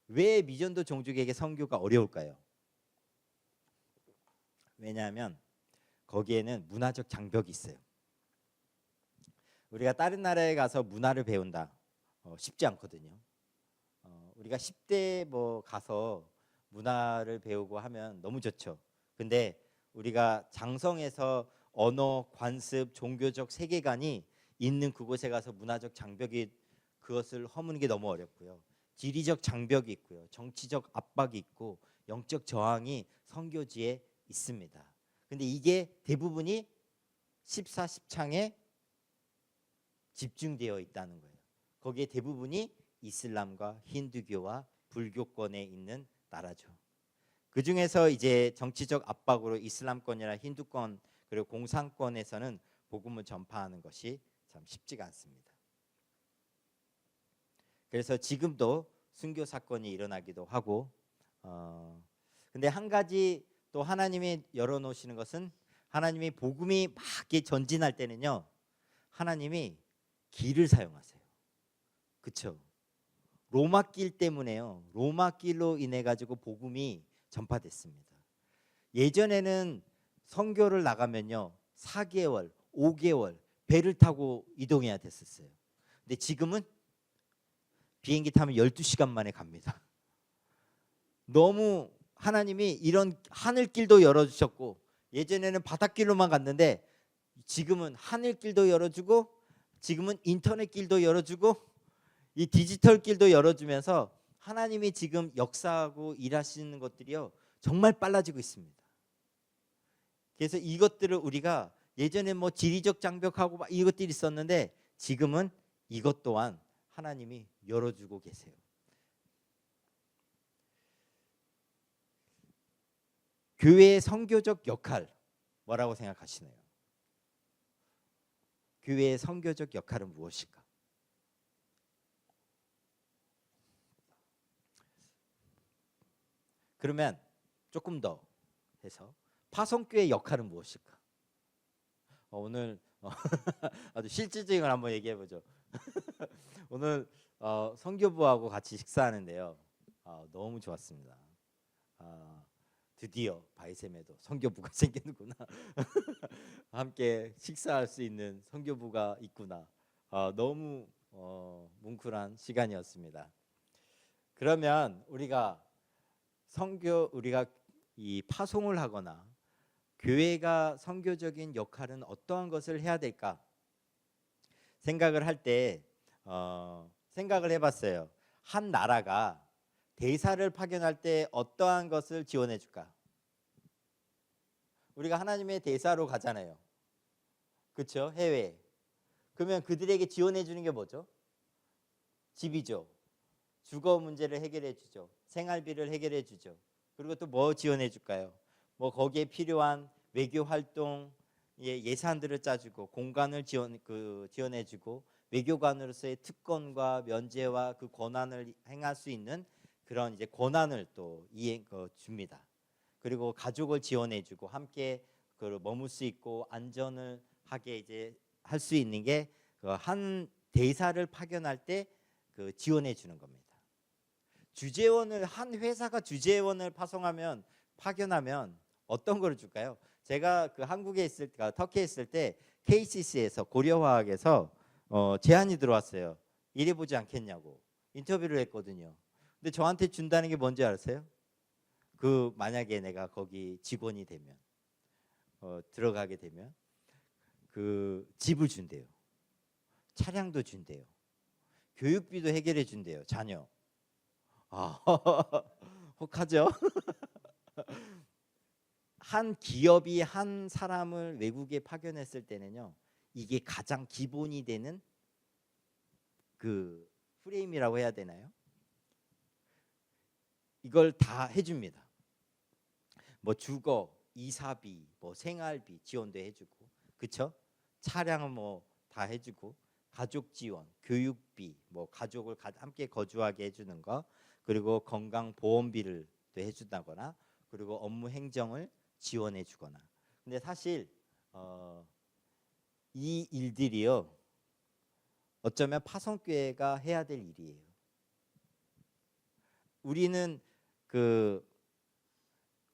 왜 미전도 종족에게 선교가 어려울까요? 왜냐하면 거기에는 문화적 장벽이 있어요. 우리가 다른 나라에 가서 문화를 배운다 쉽지 않거든요. 우리가 10대 뭐 가서 문화를 배우고 하면 너무 좋죠. 근데 우리가 장성에서 언어, 관습, 종교적 세계관이 있는 그곳에 가서 문화적 장벽이 그것을 허무는 게 너무 어렵고요. 지리적 장벽이 있고요. 정치적 압박이 있고 영적 저항이 선교지에 있습니다. 근데 이게 대부분이 14, 10창에 집중되어 있다는 거예요. 거기에 대부분이 이슬람과 힌두교와 불교권에 있는 나라죠. 그 중에서 이제 정치적 압박으로 이슬람권이나 힌두권 그리고 공산권에서는 복음을 전파하는 것이 참 쉽지가 않습니다. 그래서 지금도 순교 사건이 일어나기도 하고 근데 한 가지 또 하나님이 열어놓으시는 것은 하나님이 복음이 막 전진할 때는요 하나님이 길을 사용하세요. 그렇죠? 로마길 때문에요. 로마길로 인해 가지고 복음이 전파됐습니다. 예전에는 선교를 나가면요 4개월, 5개월 배를 타고 이동해야 됐었어요. 근데 지금은 비행기 타면 12시간 만에 갑니다. 너무 하나님이 이런 하늘길도 열어주셨고 예전에는 바닷길로만 갔는데 지금은 하늘길도 열어주고 지금은 인터넷길도 열어주고 이 디지털길도 열어주면서 하나님이 지금 역사하고 일하시는 것들이요 정말 빨라지고 있습니다. 그래서 이것들을 우리가 예전에 뭐 지리적 장벽하고 막 이것들이 있었는데 지금은 이것 또한 하나님이 열어주고 계세요. 교회의 선교적 역할 뭐라고 생각하시나요? 교회의 선교적 역할은 무엇일까? 그러면 조금 더 해서 파송교회의 역할은 무엇일까? 오늘 아주 실질적인 걸 한번 얘기해 보죠. 오늘 선교부하고 같이 식사하는데요. 너무 좋았습니다. 드디어 바이셈에도 선교부가 생기는구나. 함께 식사할 수 있는 선교부가 있구나. 너무 뭉클한 시간이었습니다. 그러면 우리가 우리가 이 파송을 하거나 교회가 선교적인 역할은 어떠한 것을 해야 될까 생각을 할 때 생각을 해봤어요. 한 나라가 대사를 파견할 때 어떠한 것을 지원해 줄까? 우리가 하나님의 대사로 가잖아요. 그렇죠? 해외. 그러면 그들에게 지원해 주는 게 뭐죠? 집이죠. 주거 문제를 해결해 주죠. 생활비를 해결해 주죠. 그리고 또 뭐 지원해 줄까요? 뭐 거기에 필요한 외교 활동 예산들을 짜주고 공간을 지원해 주고 외교관으로서의 특권과 면제와 그 권한을 행할 수 있는 그런 이제 권한을 또 줍니다. 그리고 가족을 지원해 주고 함께 머물 수 있고 안전을 하게 이제 할 수 있는 게 한 대사를 파견할 때 지원해 주는 겁니다. 주재원을 한 회사가 주재원을 파견하면 어떤 걸 줄까요? 제가 한국에 터키에 있을 때 KCC에서 고려화학에서 제안이 들어왔어요. 일해보지 않겠냐고 인터뷰를 했거든요. 근데 저한테 준다는 게 뭔지 아세요? 만약에 내가 거기 직원이 되면 들어가게 되면 집을 준대요. 차량도 준대요. 교육비도 해결해 준대요. 자녀. 아, 혹하죠? 한 기업이 한 사람을 외국에 파견했을 때는요, 이게 가장 기본이 되는 그 프레임이라고 해야 되나요? 이걸 다 해줍니다. 뭐 주거, 이사비, 뭐 생활비 지원도 해주고, 그쵸? 차량은 뭐 다 해주고, 가족 지원, 교육비, 뭐 가족을 함께 거주하게 해주는 거, 그리고 건강 보험비를 또 해준다거나, 그리고 업무 행정을 지원해주거나. 근데 사실 이 일들이요, 어쩌면 파송교회가 해야 될 일이에요. 우리는 그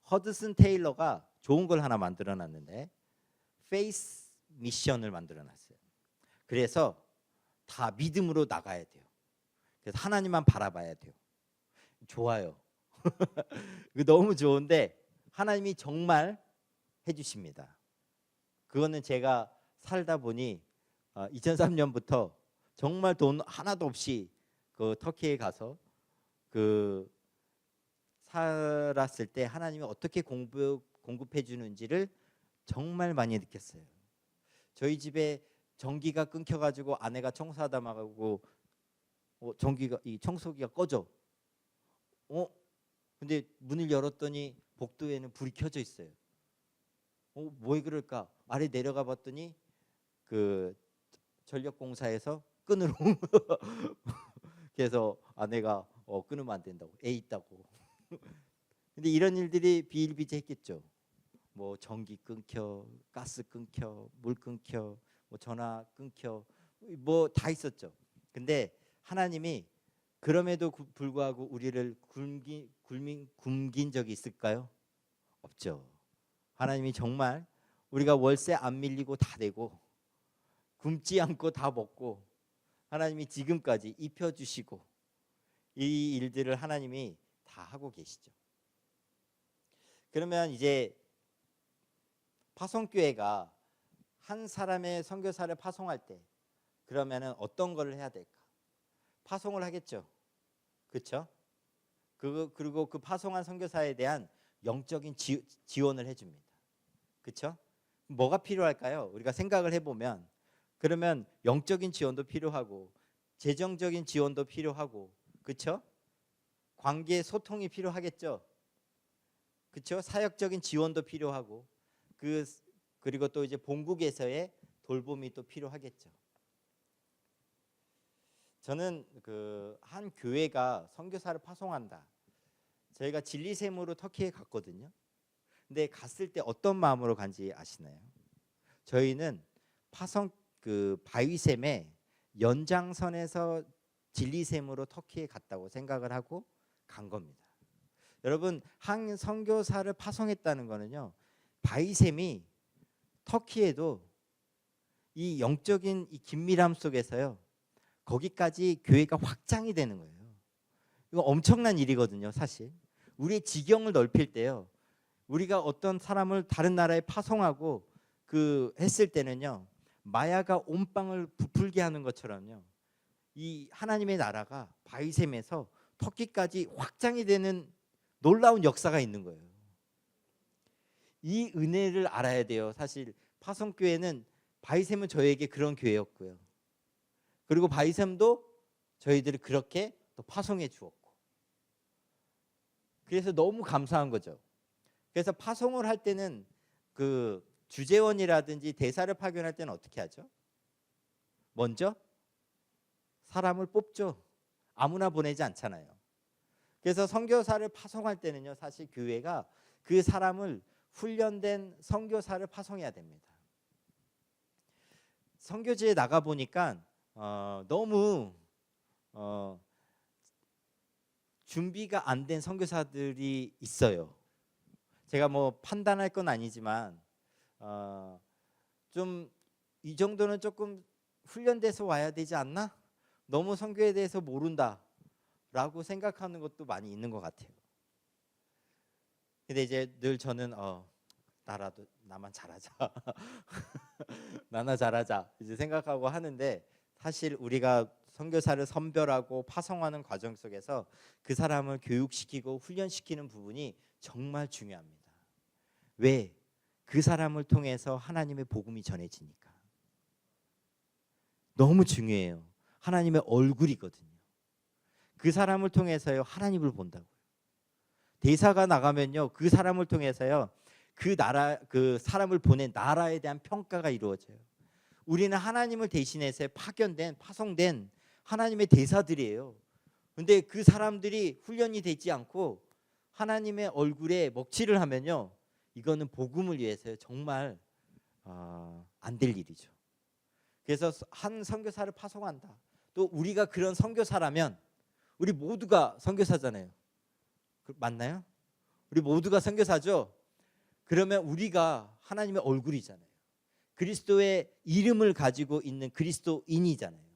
허드슨 테일러가 좋은 걸 하나 만들어놨는데, 페이스 미션을 만들어놨어요. 그래서 다 믿음으로 나가야 돼요. 그래서 하나님만 바라봐야 돼요. 좋아요. 너무 좋은데 하나님이 정말 해주십니다. 그거는 제가 살다 보니 2003년부터 정말 돈 하나도 없이 그 터키에 가서 그 살았을 때 하나님이 어떻게 공급해 주는지를 정말 많이 느꼈어요. 저희 집에 전기가 끊겨가지고 아내가 청소하다 말고 전기가 이 청소기가 꺼져. 근데 문을 열었더니 복도에는 불이 켜져 있어요. 왜 그럴까? 아래 내려가 봤더니 그 전력공사에서 끊으러 그래서 아내가 끊으면 안 된다고, 애 있다고. 근데 이런 일들이 비일비재했겠죠. 뭐 전기 끊겨, 가스 끊겨, 물 끊겨, 뭐 전화 끊겨, 뭐 다 있었죠. 근데 하나님이 그럼에도 불구하고 우리를 굶긴 적이 있을까요? 없죠. 하나님이 정말 우리가 월세 안 밀리고 다 내고 굶지 않고 다 먹고, 하나님이 지금까지 입혀주시고, 이 일들을 하나님이 다 하고 계시죠. 그러면 이제 파송교회가 한 사람의 선교사를 파송할 때 그러면은 어떤 걸 해야 될까? 파송을 하겠죠. 그렇죠? 그리고 그 파송한 선교사에 대한 영적인 지원을 해줍니다. 그렇죠? 뭐가 필요할까요? 우리가 생각을 해보면, 그러면 영적인 지원도 필요하고 재정적인 지원도 필요하고, 그렇죠? 관계 소통이 필요하겠죠. 그렇죠? 사역적인 지원도 필요하고, 그리고 또 이제 본국에서의 돌봄이 또 필요하겠죠. 저는 그 한 교회가 선교사를 파송한다. 저희가 진리샘으로 터키에 갔거든요. 근데 갔을 때 어떤 마음으로 간지 아시나요? 저희는 파송 그 바위샘의 연장선에서 진리샘으로 터키에 갔다고 생각을 하고 간 겁니다. 여러분, 한 선교사를 파송했다는 거는요, 바위샘이 터키에도 이 영적인 이 긴밀함 속에서요, 거기까지 교회가 확장이 되는 거예요. 이거 엄청난 일이거든요, 사실. 우리의 지경을 넓힐 때요, 우리가 어떤 사람을 다른 나라에 파송하고 그 했을 때는요, 마야가 온 빵을 부풀게 하는 것처럼요, 이 하나님의 나라가 바위샘에서 터키까지 확장이 되는 놀라운 역사가 있는 거예요. 이 은혜를 알아야 돼요. 사실 파송교회는, 바위샘은 저에게 그런 교회였고요. 그리고 바위샘도 저희들이 그렇게 또 파송해 주었고, 그래서 너무 감사한 거죠. 그래서 파송을 할 때는 그 주재원이라든지 대사를 파견할 때는 어떻게 하죠? 먼저 사람을 뽑죠. 아무나 보내지 않잖아요. 그래서 선교사를 파송할 때는요, 사실 교회가 그 사람을 훈련된 선교사를 파송해야 됩니다. 선교지에 나가 보니까 너무 준비가 안 된 선교사들이 있어요. 제가 뭐 판단할 건 아니지만 좀 이 정도는 조금 훈련돼서 와야 되지 않나? 너무 선교에 대해서 모른다라고 생각하는 것도 많이 있는 것 같아요. 근데 이제 늘 저는 나만 잘하자. 나나 잘하자 이제 생각하고 하는데, 사실 우리가 선교사를 선별하고 파송하는 과정 속에서 그 사람을 교육시키고 훈련시키는 부분이 정말 중요합니다. 왜? 그 사람을 통해서 하나님의 복음이 전해지니까. 너무 중요해요. 하나님의 얼굴이거든요. 그 사람을 통해서요 하나님을 본다고요. 대사가 나가면요 그 사람을 통해서요 그 나라 그 사람을 보낸 나라에 대한 평가가 이루어져요. 우리는 하나님을 대신해서 파견된 파송된 하나님의 대사들이에요. 근데 그 사람들이 훈련이 되지 않고 하나님의 얼굴에 먹칠을 하면요 이거는 복음을 위해서 정말 안 될 일이죠. 그래서 한 선교사를 파송한다. 또 우리가 그런 선교사라면 우리 모두가 선교사잖아요. 맞나요? 우리 모두가 선교사죠. 그러면 우리가 하나님의 얼굴이잖아요. 그리스도의 이름을 가지고 있는 그리스도인이잖아요.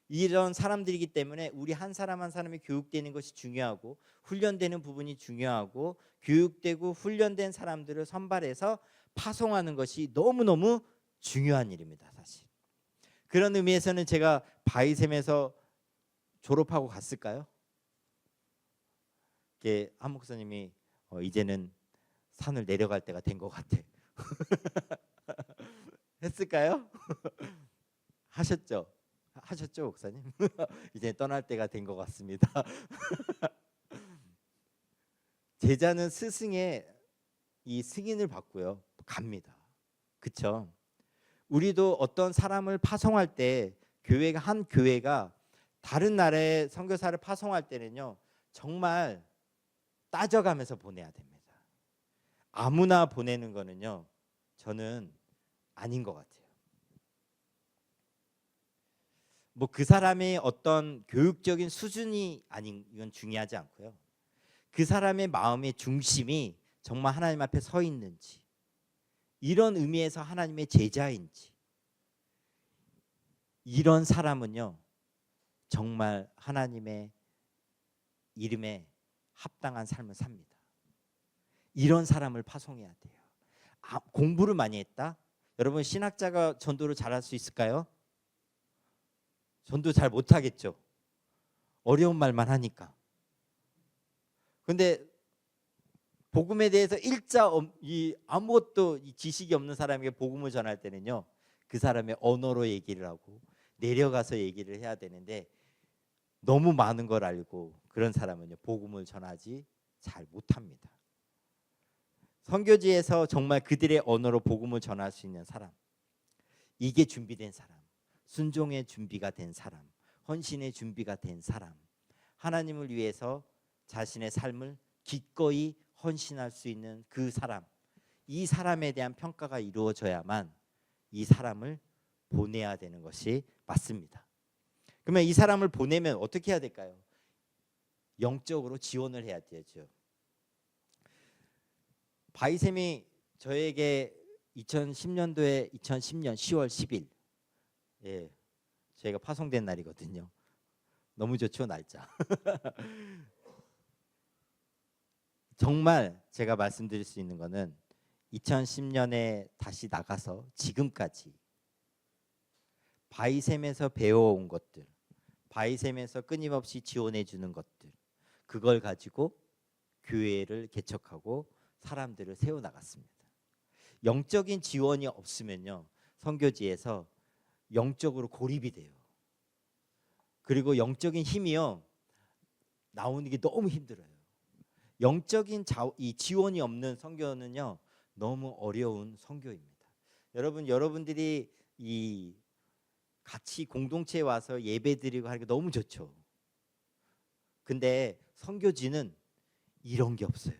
이런 사람들이기 때문에 우리 한 사람 한 사람이 교육되는 것이 중요하고 훈련되는 부분이 중요하고 교육되고 훈련된 사람들을 선발해서 파송하는 것이 너무너무 중요한 일입니다. 사실 그런 의미에서는 제가 바이샘에서 졸업하고 갔을까요? 한 목사님이 이제는 산을 내려갈 때가 된 것 같아 했을까요? 하셨죠? 하셨죠 목사님? 이제 떠날 때가 된 것 같습니다. 제자는 스승의 이 승인을 받고요 갑니다. 그쵸? 우리도 어떤 사람을 파송할 때 한 교회가 다른 나라의 선교사를 파송할 때는요 정말 따져가면서 보내야 됩니다. 아무나 보내는 거는요 저는 아닌 것 같아요. 뭐 그 사람의 어떤 교육적인 수준이 아닌 이건 중요하지 않고요. 그 사람의 마음의 중심이 정말 하나님 앞에 서 있는지, 이런 의미에서 하나님의 제자인지, 이런 사람은요 정말 하나님의 이름에 합당한 삶을 삽니다. 이런 사람을 파송해야 돼요. 공부를 많이 했다? 여러분 신학자가 전도를 잘할 수 있을까요? 전도 잘 못하겠죠. 어려운 말만 하니까. 근데 복음에 대해서 아무것도 지식이 없는 사람에게 복음을 전할 때는요 그 사람의 언어로 얘기를 하고 내려가서 얘기를 해야 되는데 너무 많은 걸 알고 그런 사람은요 복음을 전하지 잘 못합니다. 선교지에서 정말 그들의 언어로 복음을 전할 수 있는 사람, 이게 준비된 사람, 순종의 준비가 된 사람, 헌신의 준비가 된 사람, 하나님을 위해서 자신의 삶을 기꺼이 헌신할 수 있는 그 사람, 이 사람에 대한 평가가 이루어져야만 이 사람을 보내야 되는 것이 맞습니다. 그러면 이 사람을 보내면 어떻게 해야 될까요? 영적으로 지원을 해야 되죠. 바이샘이 저에게 2010년도에 2010년 10월 10일 제가 파송된 날이거든요. 너무 좋죠 날짜. 정말 제가 말씀드릴 수 있는 거는 2010년에 다시 나가서 지금까지 바이샘에서 배워온 것들, 바이샘에서 끊임없이 지원해 주는 것들, 그걸 가지고 교회를 개척하고 사람들을 세워나갔습니다. 영적인 지원이 없으면요 선교지에서 영적으로 고립이 돼요. 그리고 영적인 힘이요 나오는 게 너무 힘들어요. 영적인 이 지원이 없는 선교는요 너무 어려운 선교입니다. 여러분들이 이 같이 공동체에 와서 예배드리고 하는 게 너무 좋죠. 근데 선교지는 이런 게 없어요.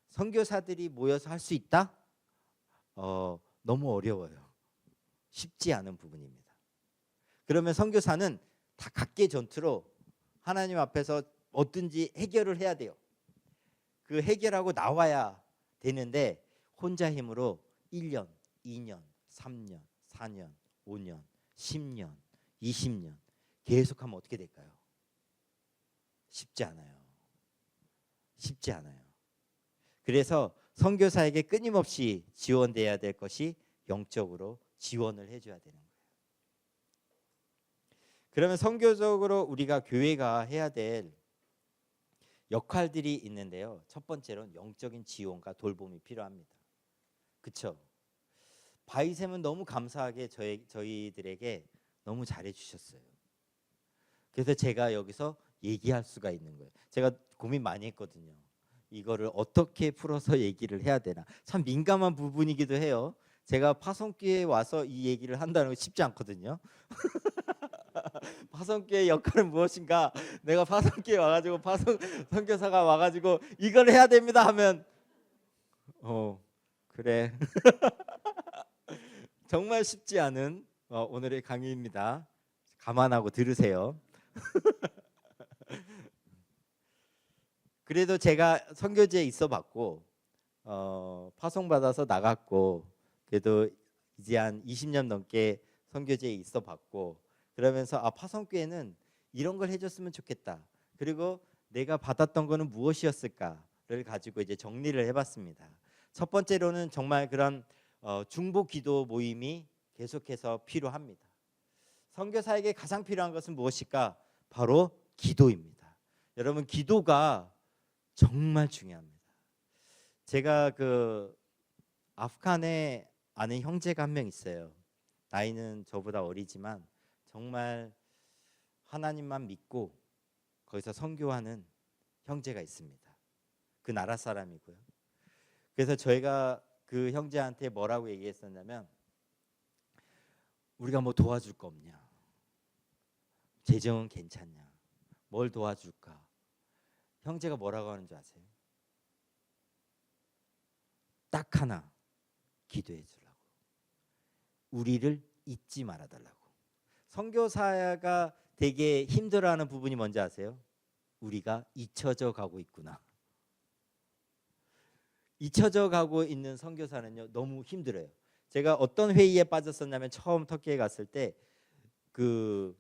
선교사들이 모여서 할 수 있다? 너무 어려워요. 쉽지 않은 부분입니다. 그러면 선교사는 다 각계 전투로 하나님 앞에서 어떤지 해결을 해야 돼요. 그 해결하고 나와야 되는데 혼자 힘으로 1년, 2년, 3년, 4년, 5년, 10년, 20년 계속하면 어떻게 될까요? 쉽지 않아요. 쉽지 않아요. 그래서 선교사에게 끊임없이 지원돼야 될 것이 영적으로 지원을 해줘야 되는 거예요. 그러면 선교적으로 우리가 교회가 해야 될 역할들이 있는데요. 첫 번째로는 영적인 지원과 돌봄이 필요합니다. 그렇죠? 바이샘은 너무 감사하게 저희들에게 너무 잘해 주셨어요. 그래서 제가 여기서 얘기할 수가 있는 거예요. 제가 고민 많이 했거든요. 이거를 어떻게 풀어서 얘기를 해야 되나. 참 민감한 부분이기도 해요. 제가 파송교회에 와서 이 얘기를 한다는 거 쉽지 않거든요. 파송교회 역할은 무엇인가? 내가 파송교회 와가지고 파송 선교사가 와가지고 이걸 해야 됩니다 하면 그래. 정말 쉽지 않은 오늘의 강의입니다. 감안하고 들으세요. 그래도 제가 선교지에 있어봤고 파송받아서 나갔고 그래도 이제 한 20년 넘게 선교지에 있어봤고 그러면서 파송교회는 이런 걸 해줬으면 좋겠다. 그리고 내가 받았던 거는 무엇이었을까를 가지고 이제 정리를 해봤습니다. 첫 번째로는 정말 그런 중보 기도 모임이 계속해서 필요합니다. 선교사에게 가장 필요한 것은 무엇일까? 바로 기도입니다. 여러분 기도가 정말 중요합니다. 제가 아프간에 아는 형제가 한 명 있어요. 나이는 저보다 어리지만 정말 하나님만 믿고 거기서 선교하는 형제가 있습니다. 그 나라 사람이고요. 그래서 저희가 그 형제한테 뭐라고 얘기했었냐면 우리가 뭐 도와줄 거 없냐? 재정은 괜찮냐? 뭘 도와줄까? 형제가 뭐라고 하는 줄 아세요? 딱 하나 기도해 주려고. 우리를 잊지 말아 달라고. 선교사가 되게 힘들어하는 부분이 뭔지 아세요? 우리가 잊혀져 가고 있구나. 잊혀져 가고 있는 선교사는요 너무 힘들어요. 제가 어떤 회의에 빠졌었냐면 처음 터키에 갔을 때 그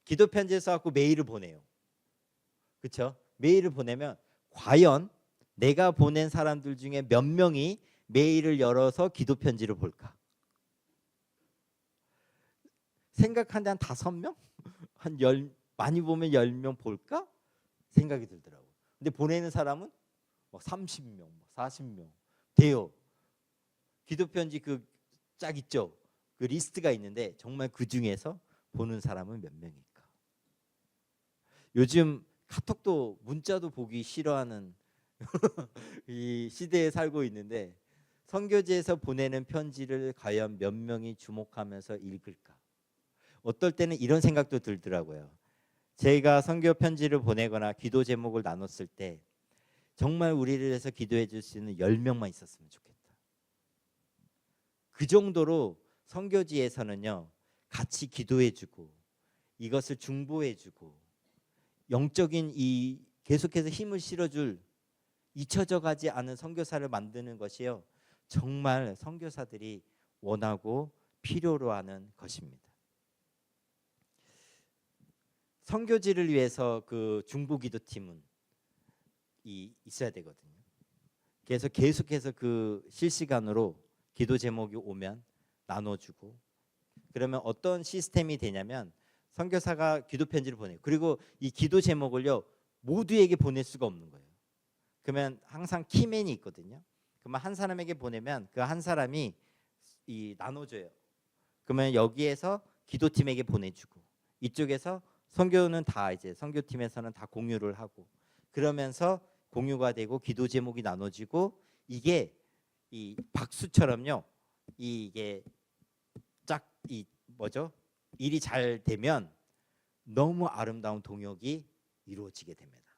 기도 편지를 써갖고 메일을 보내요. 그렇죠? 메일을 보내면 과연 내가 보낸 사람들 중에 몇 명이 메일을 열어서 기도 편지를 볼까? 생각하는데 한 5명? 한 많이 보면 10명 볼까? 생각이 들더라고요. 근데 보내는 사람은 막 30명, 40명 돼요. 기도 편지 짝 있죠? 그 리스트가 있는데 정말 그 중에서 보는 사람은 몇 명일까? 요즘 카톡도 문자도 보기 싫어하는 이 시대에 살고 있는데 선교지에서 보내는 편지를 과연 몇 명이 주목하면서 읽을까? 어떨 때는 이런 생각도 들더라고요. 제가 선교 편지를 보내거나 기도 제목을 나눴을 때 정말 우리를 위해서 기도해 줄 수 있는 10명만 있었으면 좋겠다. 그 정도로 선교지에서는요 같이 기도해 주고 이것을 중보해 주고 영적인 이 계속해서 힘을 실어줄 잊혀져 가지 않은 선교사를 만드는 것이요 정말 선교사들이 원하고 필요로 하는 것입니다. 선교지를 위해서 그 중보기도팀은 있어야 되거든요. 그래서 계속해서 그 실시간으로 기도 제목이 오면 나눠주고 그러면 어떤 시스템이 되냐면 선교사가 기도 편지를 보내요. 그리고 이 기도 제목을요 모두에게 보낼 수가 없는 거예요. 그러면 항상 키맨이 있거든요. 그러면 한 사람에게 보내면 그 한 사람이 나눠줘요. 그러면 여기에서 기도팀에게 보내주고 이쪽에서 선교는 다 이제 선교팀에서는 다 공유를 하고 그러면서 공유가 되고 기도 제목이 나눠지고 이게 이 박수처럼요. 이게 짝 일이 잘 되면 너무 아름다운 동역이 이루어지게 됩니다.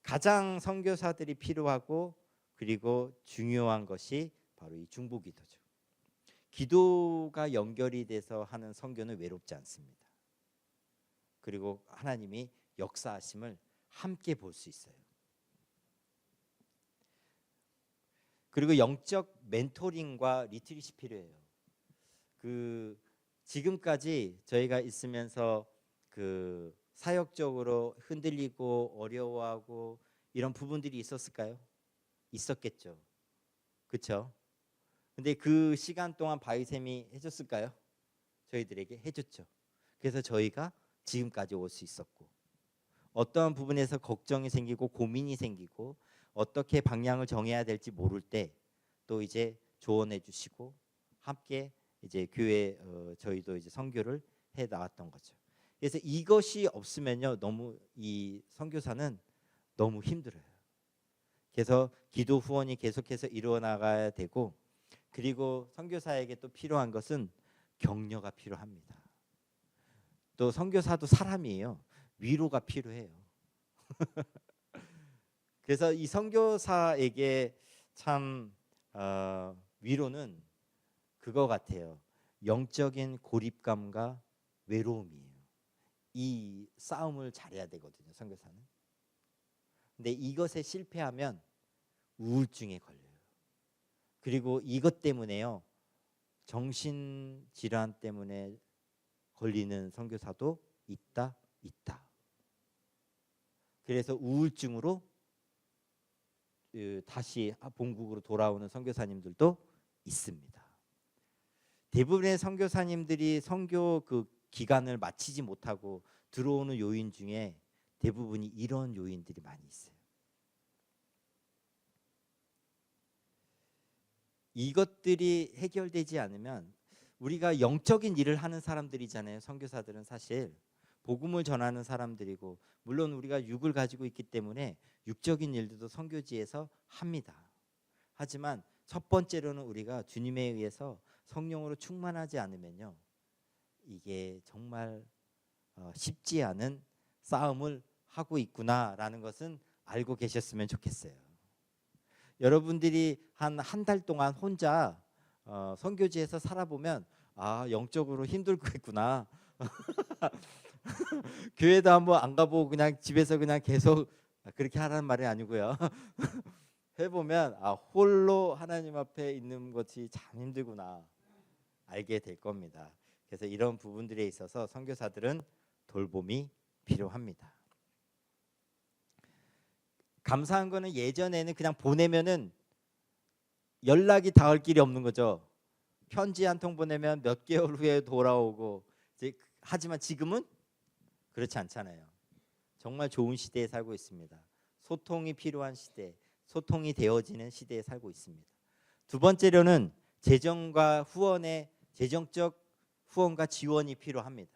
가장 선교사들이 필요하고 그리고 중요한 것이 바로 이 중보기도죠. 기도가 연결이 돼서 하는 선교는 외롭지 않습니다. 그리고 하나님이 역사하심을 함께 볼 수 있어요. 그리고 영적 멘토링과 리트릿이 필요해요. 지금까지 저희가 있으면서 사역적으로 흔들리고 어려워하고 이런 부분들이 있었을까요? 있었겠죠. 그렇죠? 근데 그 시간 동안 바이샘이 해줬을까요? 저희들에게 해줬죠. 그래서 저희가 지금까지 올 수 있었고, 어떠한 부분에서 걱정이 생기고 고민이 생기고 어떻게 방향을 정해야 될지 모를 때 또 이제 조언해 주시고 함께 이제 교회 저희도 이제 선교를 해 나왔던 거죠. 그래서 이것이 없으면요, 너무 이 선교사는 너무 힘들어요. 그래서 기도 후원이 계속해서 이루어 나가야 되고, 그리고 선교사에게 또 필요한 것은 격려가 필요합니다. 또 선교사도 사람이에요. 위로가 필요해요. 그래서 이 선교사에게 참 위로는 그거 같아요. 영적인 고립감과 외로움이에요. 이 싸움을 잘해야 되거든요, 선교사는. 근데 이것에 실패하면 우울증에 걸려요. 그리고 이것 때문에요, 정신질환 때문에 걸리는 선교사도 있다. 그래서 우울증으로 다시 본국으로 돌아오는 선교사님들도 있습니다. 대부분의 선교사님들이 선교 그 기간을 마치지 못하고 들어오는 요인 중에 대부분이 이런 요인들이 많이 있어요. 이것들이 해결되지 않으면, 우리가 영적인 일을 하는 사람들이잖아요. 선교사들은 사실 복음을 전하는 사람들이고, 물론 우리가 육을 가지고 있기 때문에 육적인 일들도 선교지에서 합니다. 하지만 첫 번째로는 우리가 주님에 의해서 성령으로 충만하지 않으면요, 이게 정말 쉽지 않은 싸움을 하고 있구나라는 것은 알고 계셨으면 좋겠어요. 여러분들이 한 달 동안 혼자 선교지에서 살아보면 영적으로 힘들겠구나. 교회도 한번 안 가보고 그냥 집에서 그냥 계속, 그렇게 하라는 말이 아니고요. 해보면 홀로 하나님 앞에 있는 것이 참 힘들구나 알게 될 겁니다. 그래서 이런 부분들에 있어서 선교사들은 돌봄이 필요합니다. 감사한 거는 예전에는 그냥 보내면은 연락이 닿을 길이 없는 거죠. 편지 한 통 보내면 몇 개월 후에 돌아오고, 하지만 지금은 그렇지 않잖아요. 정말 좋은 시대에 살고 있습니다. 소통이 필요한 시대, 소통이 되어지는 시대에 살고 있습니다. 두 번째로는 재정과 후원의 재정적 후원과 지원이 필요합니다.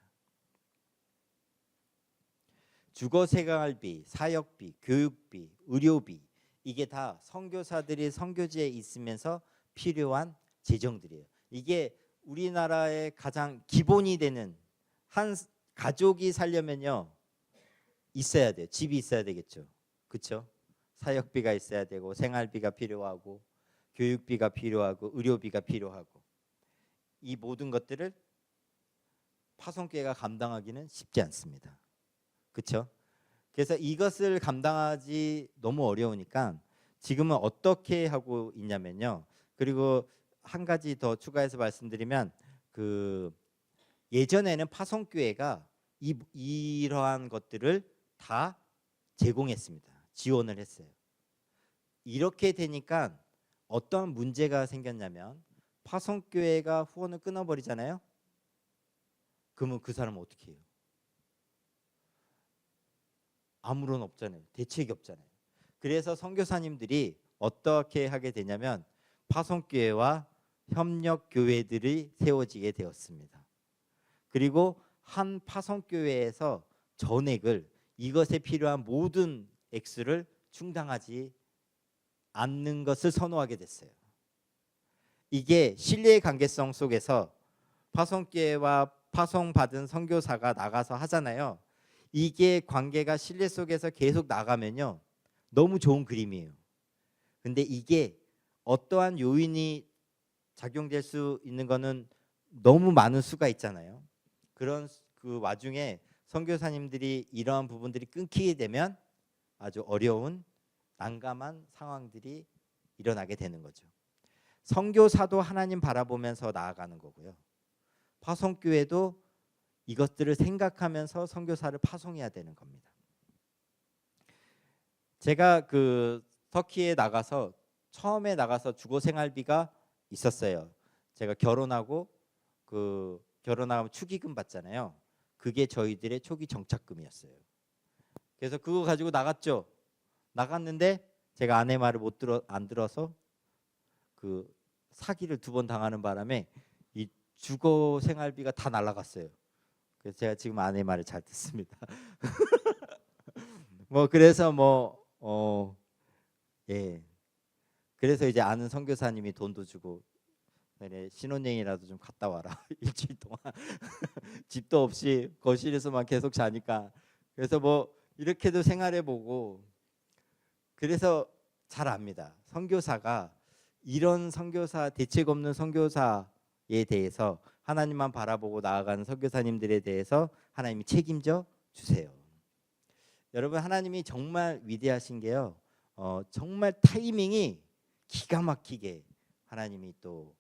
주거생활비, 사역비, 교육비, 의료비, 이게 다 선교사들이 선교지에 있으면서 필요한 재정들이에요. 이게 우리나라의 가장 기본이 되는, 한 가족이 살려면요 있어야 돼요. 집이 있어야 되겠죠. 그렇죠? 사역비가 있어야 되고, 생활비가 필요하고, 교육비가 필요하고, 의료비가 필요하고, 이 모든 것들을 파송교회가 감당하기는 쉽지 않습니다. 그렇죠? 그래서 이것을 감당하지 너무 어려우니까 지금은 어떻게 하고 있냐면요. 그리고 한 가지 더 추가해서 말씀드리면, 예전에는 파송교회가 이러한 것들을 다 제공했습니다. 지원을 했어요. 이렇게 되니까 어떤 문제가 생겼냐면, 파송교회가 후원을 끊어버리잖아요. 그러면 그 사람은 어떻게 해요? 아무런 없잖아요. 대책이 없잖아요. 그래서 선교사님들이 어떻게 하게 되냐면, 파송교회와 협력교회들이 세워지게 되었습니다. 그리고 한 파송교회에서 전액을, 이것에 필요한 모든 액수를 충당하지 않는 것을 선호하게 됐어요. 이게 신뢰의 관계성 속에서 파송교회와 파송받은 선교사가 나가서 하잖아요. 이게 관계가 신뢰 속에서 계속 나가면요 너무 좋은 그림이에요. 근데 이게 어떠한 요인이 작용될 수 있는 거는 너무 많은 수가 있잖아요. 그런 그 와중에 선교사님들이 이러한 부분들이 끊기게 되면 아주 어려운 난감한 상황들이 일어나게 되는 거죠. 선교사도 하나님 바라보면서 나아가는 거고요. 파송교회도 이것들을 생각하면서 선교사를 파송해야 되는 겁니다. 제가 터키에 나가서 처음에 나가서 주거 생활비가 있었어요. 제가 결혼하고 결혼하면 축의금 받잖아요. 그게 저희들의 초기 정착금이었어요. 그래서 그거 가지고 나갔죠. 나갔는데 제가 아내 말을 안 들어서 그 사기를 2번 당하는 바람에 이 주거 생활비가 다 날라갔어요. 그래서 제가 지금 아내 말을 잘 듣습니다. 뭐 그래서 예. 그래서 이제 아는 선교사님이 돈도 주고 그래, 신혼여행이라도 좀 갔다 와라. 일주일 동안 집도 없이 거실에서만 계속 자니까. 그래서 뭐 이렇게도 생활해보고 그래서 잘 압니다. 선교사가 이런 선교사 대책 없는 선교사에 대해서 하나님만 바라보고 나아가는 선교사님들에 대해서 하나님이 책임져 주세요. 여러분 하나님이 정말 위대하신 게요. 정말 타이밍이 기가 막히게 하나님이 또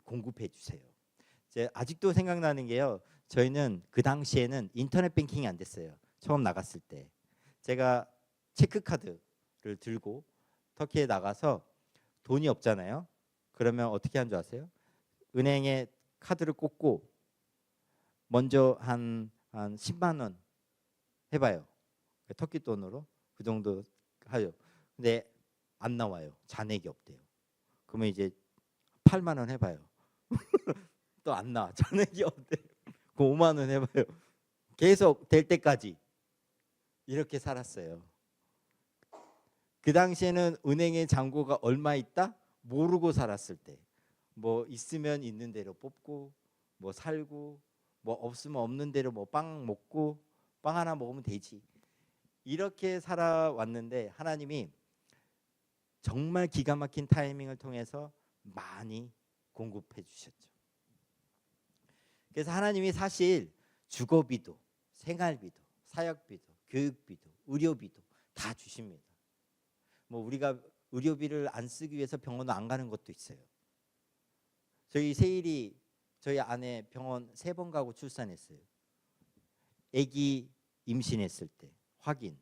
공급해 주세요. 이제 아직도 생각나는 게요. 저희는 그 당시에는 인터넷 뱅킹이 안 됐어요. 처음 나갔을 때 제가 체크카드를 들고 터키에 나가서 돈이 없잖아요. 그러면 어떻게 한 줄 아세요? 은행에 카드를 꽂고 먼저 한 10만 원 해봐요. 터키 돈으로 그 정도 하죠. 근데 안 나와요. 잔액이 없대요. 그러면 이제 8만 원 해봐요. 또 안 나와. 잔액이 없대요. 그 5만 원 해봐요. 계속 될 때까지 이렇게 살았어요. 그 당시에는 은행에 잔고가 얼마 있다 모르고 살았을 때, 뭐 있으면 있는 대로 뽑고, 뭐 살고, 뭐 없으면 없는 대로 뭐 빵 먹고, 빵 하나 먹으면 되지. 이렇게 살아왔는데 하나님이 정말 기가 막힌 타이밍을 통해서 많이 공급해 주셨죠. 그래서 하나님이 사실 주거비도, 생활비도, 사역비도, 교육비도, 의료비도 다 주십니다. 뭐 우리가 의료비를 안 쓰기 위해서 병원 안 가는 것도 있어요. 저희 세일이 저희 아내 병원 3번 가고 출산했어요. 아기 임신했을 때 확인,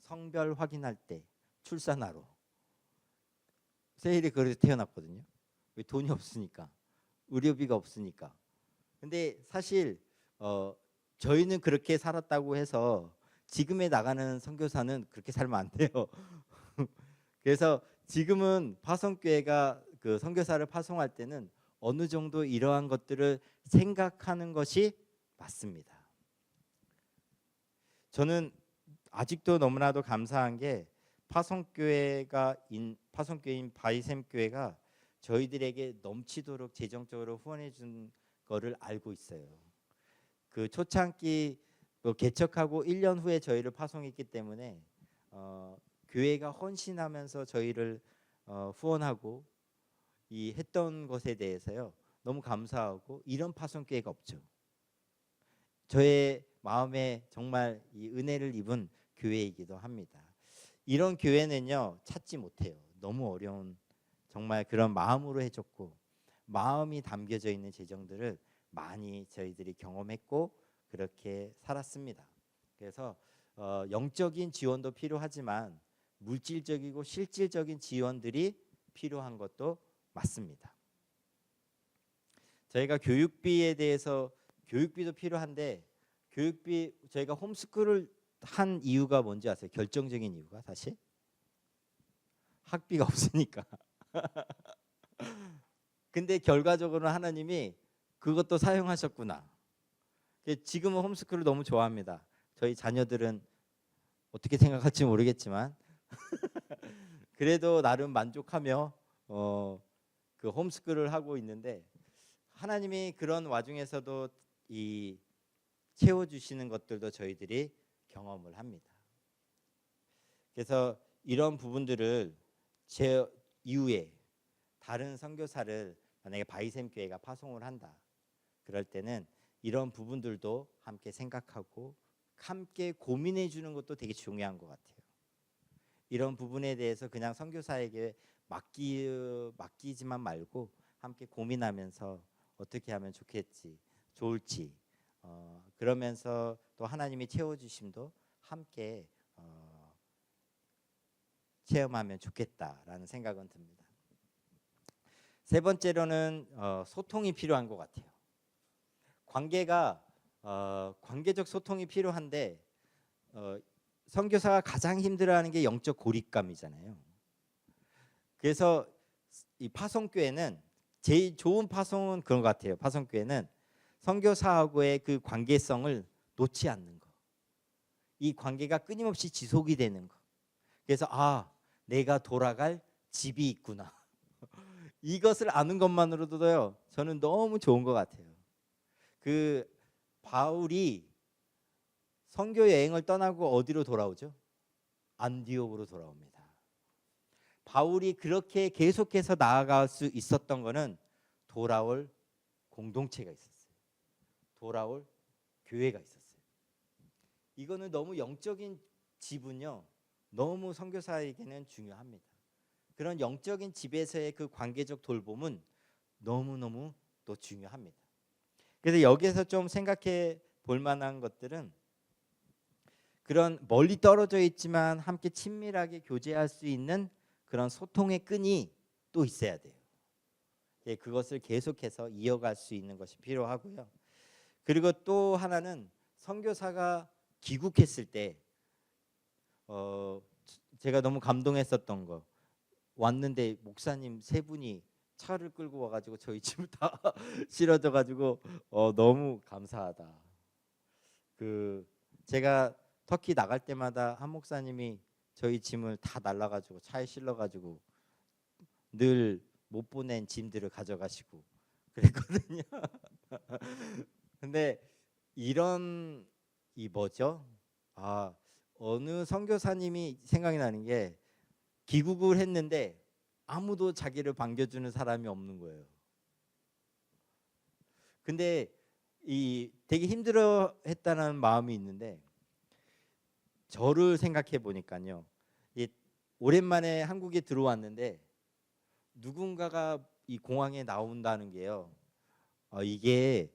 성별 확인할 때, 출산하러. 세일이 그래서 태어났거든요. 왜 돈이 없으니까, 의료비가 없으니까. 근데 사실 저희는 그렇게 살았다고 해서 지금에 나가는 선교사는 그렇게 살면 안 돼요. 그래서 지금은 파송교회가 그 선교사를 파송할 때는 어느 정도 이러한 것들을 생각하는 것이 맞습니다. 저는 아직도 너무나도 감사한 게 파송교회인 바이샘교회가 저희들에게 넘치도록 재정적으로 후원해 준 거를 알고 있어요. 그 초창기 개척하고 1년 후에 저희를 파송했기 때문에 교회가 헌신하면서 저희를 후원하고 했던 것에 대해서요 너무 감사하고, 이런 파송교회가 없죠. 저의 마음에 정말 이 은혜를 입은 교회이기도 합니다. 이런 교회는요 찾지 못해요. 너무 어려운, 정말 그런 마음으로 해줬고 마음이 담겨져 있는 재정들을 많이 저희들이 경험했고 그렇게 살았습니다. 그래서 영적인 지원도 필요하지만 물질적이고 실질적인 지원들이 필요한 것도 맞습니다. 저희가 교육비에 대해서, 교육비도 필요한데 교육비, 저희가 홈스쿨을 한 이유가 뭔지 아세요? 결정적인 이유가 사실 학비가 없으니까. 근데 결과적으로는 하나님이 그것도 사용하셨구나. 지금은 홈스쿨을 너무 좋아합니다. 저희 자녀들은 어떻게 생각할지 모르겠지만 그래도 나름 만족하며 그 홈스쿨을 하고 있는데, 하나님이 그런 와중에서도 채워주시는 것들도 저희들이 경험을 합니다. 그래서 이런 부분들을 제 이후에 다른 선교사를 만약에 바이샘 교회가 파송을 한다, 그럴 때는 이런 부분들도 함께 생각하고 함께 고민해 주는 것도 되게 중요한 것 같아요. 이런 부분에 대해서 그냥 선교사에게 맡기지만 말고 함께 고민하면서 어떻게 하면 좋을지, 그러면서 또 하나님의 채워주심도 함께 체험하면 좋겠다라는 생각은 듭니다. 3번째로는 소통이 필요한 것 같아요. 관계가 관계적 소통이 필요한데 선교사가 가장 힘들어하는 게 영적 고립감이잖아요. 그래서 이 파송교회는 제일 좋은 파송은 그런 것 같아요. 파송교회는 선교사하고의 그 관계성을 놓지 않는 거. 이 관계가 끊임없이 지속이 되는 거. 그래서 내가 돌아갈 집이 있구나. 이것을 아는 것만으로도요. 저는 너무 좋은 것 같아요. 그 바울이 선교 여행을 떠나고 어디로 돌아오죠? 안디옥으로 돌아옵니다. 바울이 그렇게 계속해서 나아갈 수 있었던 거는 돌아올 공동체가 있었어요. 돌아올 교회가 있었어요. 이거는 너무 영적인 집은요. 너무 선교사에게는 중요합니다. 그런 영적인 집에서의 그 관계적 돌봄은 너무너무 또 중요합니다. 그래서 여기에서 좀 생각해 볼 만한 것들은 그런 멀리 떨어져 있지만 함께 친밀하게 교제할 수 있는 그런 소통의 끈이 또 있어야 돼요. 그것을 계속해서 이어갈 수 있는 것이 필요하고요. 그리고 또 하나는 선교사가 귀국했을 때 제가 너무 감동했었던 거, 왔는데 목사님 세 분이 차를 끌고 와가지고 저희 집을 다 실어줘가지고 너무 감사하다. 제가 터키 나갈 때마다 한 목사님이 저희 짐을 다 날라가지고 차에 실러가지고 늘 못 보낸 짐들을 가져가시고 그랬거든요. 근데 이런 뭐죠? 어느 선교사님이 생각이 나는 게 귀국을 했는데 아무도 자기를 반겨주는 사람이 없는 거예요. 근데 되게 힘들어했다는 마음이 있는데 저를 생각해 보니까요. 오랜만에 한국에 들어왔는데 누군가가 이 공항에 나온다는 게요. 이게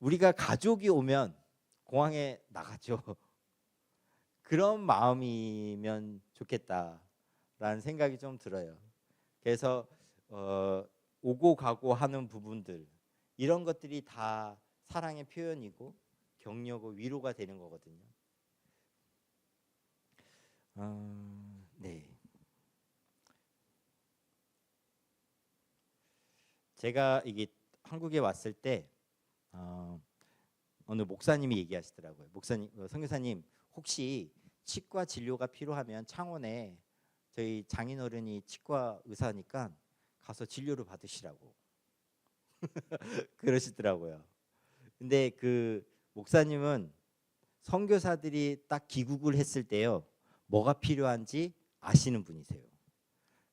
우리가 가족이 오면 공항에 나가죠. 그런 마음이면 좋겠다라는 생각이 좀 들어요. 그래서 오고 가고 하는 부분들 이런 것들이 다 사랑의 표현이고 격려고 위로가 되는 거거든요. 네. 제가 이게 한국에 왔을 때 어느 목사님이 얘기하시더라고요. 목사님, 선교사님 혹시 치과 진료가 필요하면 창원에 저희 장인어른이 치과 의사니까 가서 진료를 받으시라고 그러시더라고요. 근데 그 목사님은 선교사들이 딱 귀국을 했을 때요, 뭐가 필요한지 아시는 분이세요.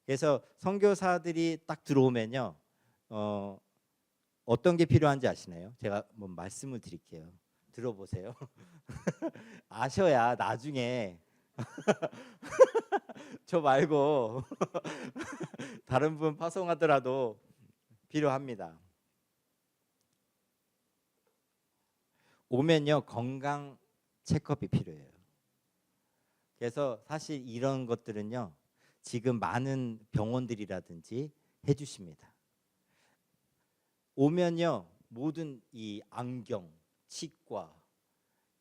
그래서 선교사들이 딱 들어오면요, 어떤 게 필요한지 아시나요? 제가 뭐 말씀을 드릴게요. 들어보세요. 아셔야 나중에 저 말고 다른 분 파송하더라도 필요합니다. 오면요 건강 체크업이 필요해요. 그래서 사실 이런 것들은요 지금 많은 병원들이라든지 해주십니다. 오면요 모든 이 안경, 치과,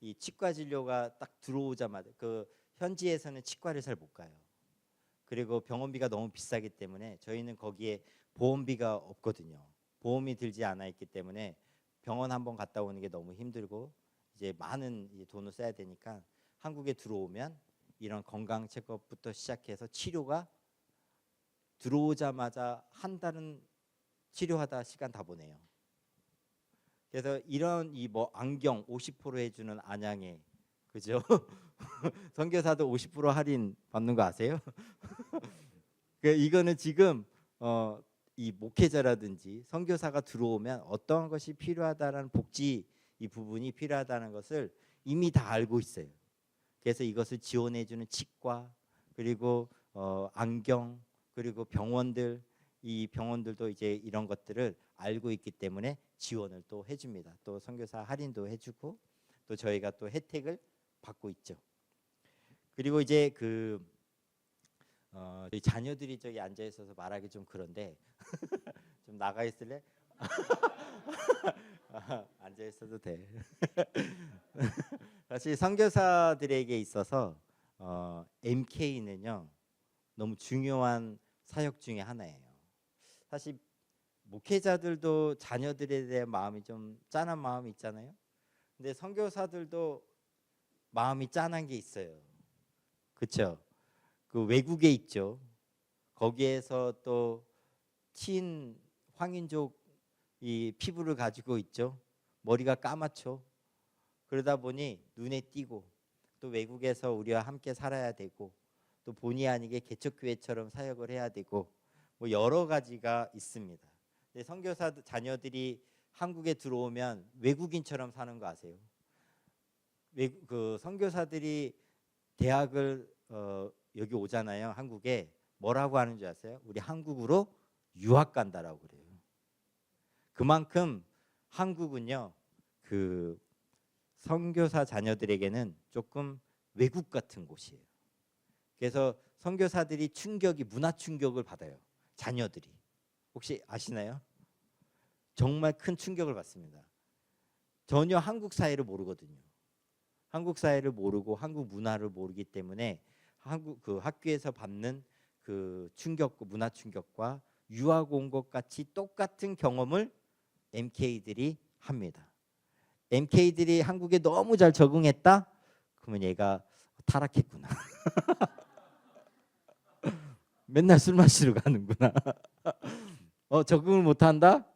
이 치과 진료가 딱 들어오자마자 그 현지에서는 치과를 잘 못 가요. 그리고 병원비가 너무 비싸기 때문에 저희는 거기에 보험비가 없거든요. 보험이 들지 않아 있기 때문에 병원 한번 갔다 오는 게 너무 힘들고 이제 많은 돈을 써야 되니까 한국에 들어오면 이런 건강 체크업부터 시작해서 치료가 들어오자마자 한 달은 치료하다 시간 다 보내요. 그래서 이런 뭐 안경 50% 해주는 안양에 그죠? 선교사도 50% 할인 받는 거 아세요? 이거는 지금 이 목회자라든지 선교사가 들어오면 어떤 것이 필요하다라는 복지 이 부분이 필요하다는 것을 이미 다 알고 있어요. 그래서 이것을 지원해주는 치과 그리고 안경 그리고 병원들 이 병원들도 이제 이런 것들을 알고 있기 때문에 지원을 또 해줍니다. 또 선교사 할인도 해주고 또 저희가 또 혜택을 받고 있죠. 그리고 이제 저희 자녀들이 저기 앉아 있어서 말하기 좀 그런데 좀 나가 있을래? 앉아 있어도 돼. 사실 선교사들에게 있어서 MK는요 너무 중요한 사역 중에 하나예요. 사실 목회자들도 자녀들에 대한 마음이 좀 짠한 마음이 있잖아요. 근데 선교사들도 마음이 짠한 게 있어요. 그렇죠? 그 외국에 있죠. 거기에서 또 틴 황인족 이 피부를 가지고 있죠. 머리가 까맣죠. 그러다 보니 눈에 띄고 또 외국에서 우리와 함께 살아야 되고 또 본의 아니게 개척교회처럼 사역을 해야 되고 뭐 여러 가지가 있습니다. 근데 선교사 자녀들이 한국에 들어오면 외국인처럼 사는 거 아세요? 그 선교사들이 대학을 여기 오잖아요. 한국에 뭐라고 하는 줄 아세요? 우리 한국으로 유학 간다라고 그래요. 그만큼 한국은요 그 선교사 자녀들에게는 조금 외국 같은 곳이에요. 그래서 선교사들이 문화 충격을 받아요. 자녀들이 혹시 아시나요? 정말 큰 충격을 받습니다. 전혀 한국 사회를 모르거든요. 한국 사회를 모르고 한국 문화를 모르기 때문에 한국 그 학교에서 받는 그 문화 충격과 유학 온 것 같이 똑같은 경험을 MK들이 합니다. MK들이 한국에 너무 잘 적응했다? 그러면 얘가 타락했구나. 맨날 술 마시러 가는구나. 적응을 못한다?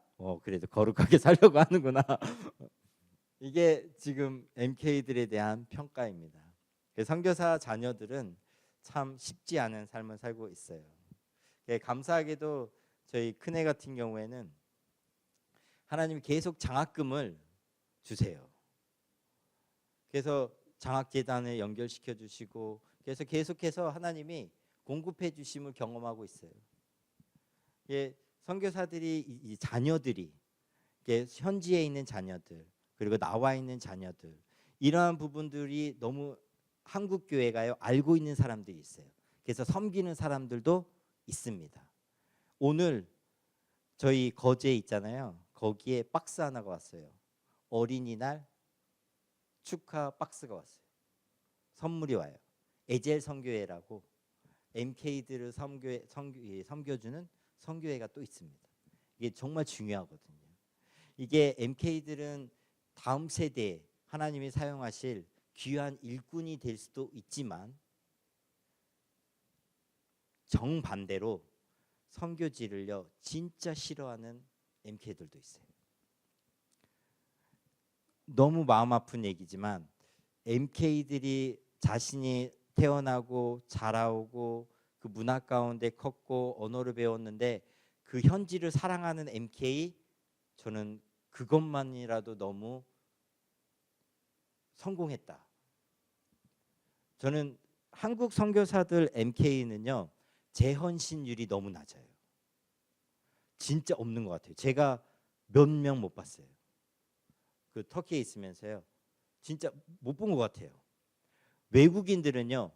그래도 거룩하게 살려고 하는구나. 이게 지금 MK들에 대한 평가입니다. 선교사 자녀들은 참 쉽지 않은 삶을 살고 있어요. 감사하게도 저희 큰애 같은 경우에는 하나님이 계속 장학금을 주세요. 그래서 장학재단에 연결시켜 주시고 그래서 계속해서 하나님이 공급해 주심을 경험하고 있어요. 선교사들이 이 자녀들이 현지에 있는 자녀들 그리고 나와 있는 자녀들 이러한 부분들이 너무 한국 교회가요 알고 있는 사람들이 있어요. 그래서 섬기는 사람들도 있습니다. 오늘 저희 거제 있잖아요. 거기에 박스 하나가 왔어요. 어린이날 축하 박스가 왔어요. 선물이 와요. 에젤 선교회라고 MK들을 섬겨주는 선교회가 또 있습니다. 이게 정말 중요하거든요. 이게 MK들은 다음 세대에 하나님이 사용하실 귀한 일꾼이 될 수도 있지만 정반대로 선교지를요 진짜 싫어하는 MK들도 있어요. 너무 마음 아픈 얘기지만 MK들이 자신이 태어나고 자라오고 그 문화 가운데 컸고 언어를 배웠는데 그 현지를 사랑하는 MK 저는 그것만이라도 너무 성공했다. 저는 한국 선교사들 MK는요 재헌신율이 너무 낮아요. 진짜 없는 것 같아요. 제가 몇 명 못 봤어요. 그 터키에 있으면서요 진짜 못 본 것 같아요. 외국인들은요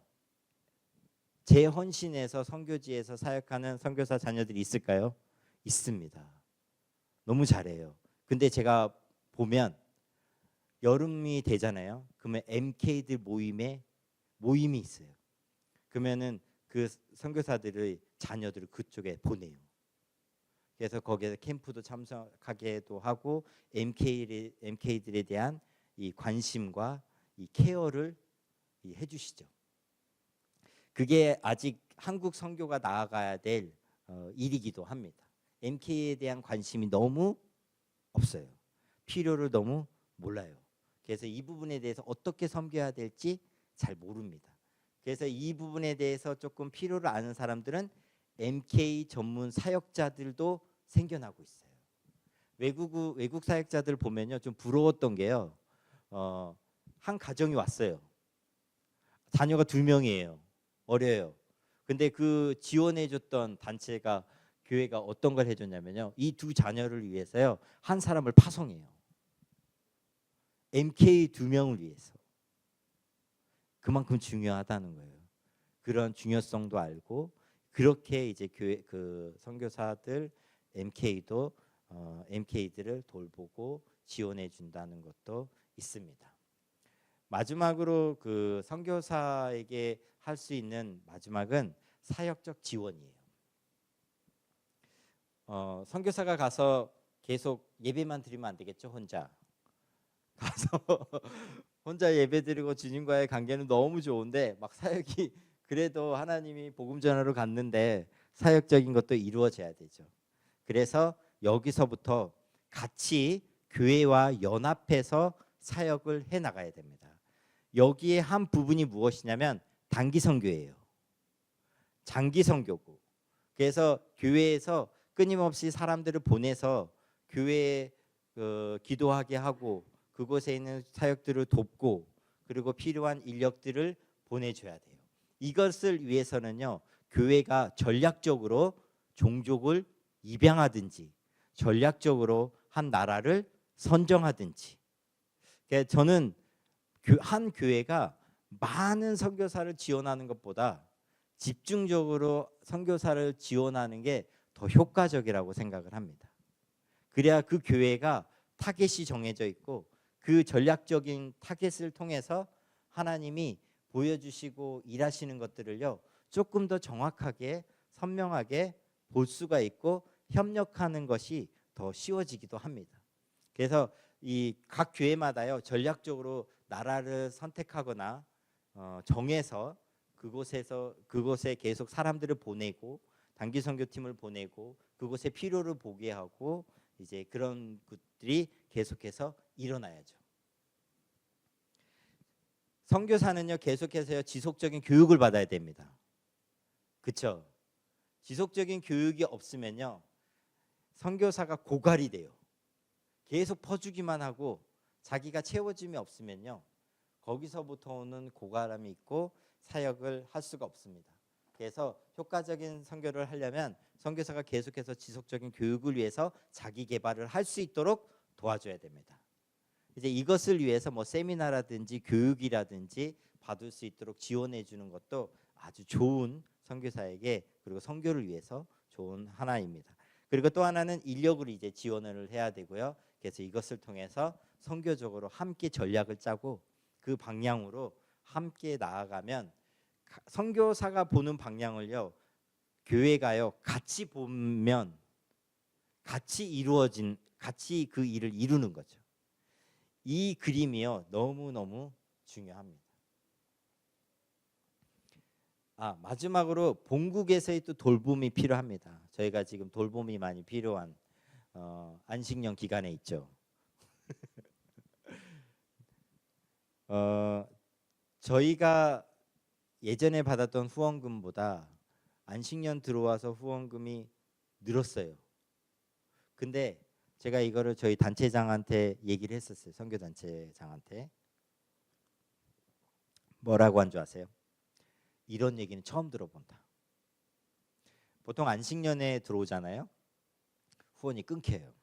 재헌신에서 선교지에서 사역하는 선교사 자녀들이 있을까요? 있습니다. 너무 잘해요. 근데 제가 보면 여름이 되잖아요. 그러면 MK들 모임이 있어요. 그러면은 그 선교사들의 자녀들을 그쪽에 보내요. 그래서 거기에서 캠프도 참석하게도 하고 MK들에 대한 이 관심과 이 케어를 해주시죠. 그게 아직 한국 선교가 나아가야 될 일이기도 합니다. MK에 대한 관심이 너무 없어요. 필요를 너무 몰라요. 그래서 이 부분에 대해서 어떻게 섬겨야 될지 잘 모릅니다. 그래서 이 부분에 대해서 조금 필요를 아는 사람들은 MK 전문 사역자들도 생겨나고 있어요. 외국 사역자들 보면요 좀 부러웠던 게요. 한 가정이 왔어요. 자녀가 2명이에요. 어려요. 근데 그 지원해줬던 단체가 교회가 어떤 걸 해줬냐면요. 이 2 자녀를 위해서요 한 사람을 파송해요. MK 2명을 위해서. 그만큼 중요하다는 거예요. 그런 중요성도 알고 그렇게 이제 교회 그 선교사들 MK들을 돌보고 지원해 준다는 것도 있습니다. 마지막으로 그 선교사에게 할 수 있는 마지막은 사역적 지원이에요. 선교사가 가서 계속 예배만 드리면 안 되겠죠. 혼자 가서 혼자 예배 드리고 주님과의 관계는 너무 좋은데 막 사역이 그래도 하나님이 복음 전하러 갔는데 사역적인 것도 이루어져야 되죠. 그래서 여기서부터 같이 교회와 연합해서 사역을 해 나가야 됩니다. 여기에 한 부분이 무엇이냐면 단기 선교예요. 장기 선교고. 그래서 교회에서 끊임없이 사람들을 보내서 교회에 기도하게 하고 그곳에 있는 사역들을 돕고 그리고 필요한 인력들을 보내줘야 돼요. 이것을 위해서는요, 교회가 전략적으로 종족을 입양하든지 전략적으로 한 나라를 선정하든지. 그러니까 저는 한 교회가 많은 선교사를 지원하는 것보다 집중적으로 선교사를 지원하는 게 더 효과적이라고 생각을 합니다. 그래야 그 교회가 타겟이 정해져 있고 그 전략적인 타겟을 통해서 하나님이 보여주시고 일하시는 것들을요 조금 더 정확하게 선명하게 볼 수가 있고 협력하는 것이 더 쉬워지기도 합니다. 그래서 이 각 교회마다요 전략적으로 나라를 선택하거나 정해서 그곳에 계속 사람들을 보내고 단기 선교팀을 보내고 그곳의 필요를 보게 하고 이제 그런 것들이 계속해서 일어나야죠. 선교사는요 계속해서 지속적인 교육을 받아야 됩니다. 그렇죠? 지속적인 교육이 없으면요 선교사가 고갈이 돼요. 계속 퍼주기만 하고 자기가 채워짐이 없으면요 거기서부터 오는 고갈함이 있고 사역을 할 수가 없습니다. 그래서 효과적인 선교를 하려면 선교사가 계속해서 지속적인 교육을 위해서 자기 개발을 할 수 있도록 도와줘야 됩니다. 이제 이것을 위해서 뭐 세미나라든지 교육이라든지 받을 수 있도록 지원해 주는 것도 아주 좋은 선교사에게 그리고 선교를 위해서 좋은 하나입니다. 그리고 또 하나는 인력을 이제 지원을 해야 되고요. 그래서 이것을 통해서 선교적으로 함께 전략을 짜고 그 방향으로 함께 나아가면 선교사가 보는 방향을요 교회가요 같이 보면 같이 그 일을 이루는 거죠. 이 그림이요 너무너무 중요합니다. 마지막으로 본국에서의 또 돌봄이 필요합니다. 저희가 지금 돌봄이 많이 필요한 안식년 기간에 있죠. 저희가 예전에 받았던 후원금보다 안식년 들어와서 후원금이 늘었어요. 근데 제가 이거를 저희 단체장한테 얘기를 했었어요. 선교단체장한테. 뭐라고 한 줄 아세요? 이런 얘기는 처음 들어본다. 보통 안식년에 들어오잖아요. 후원이 끊겨요.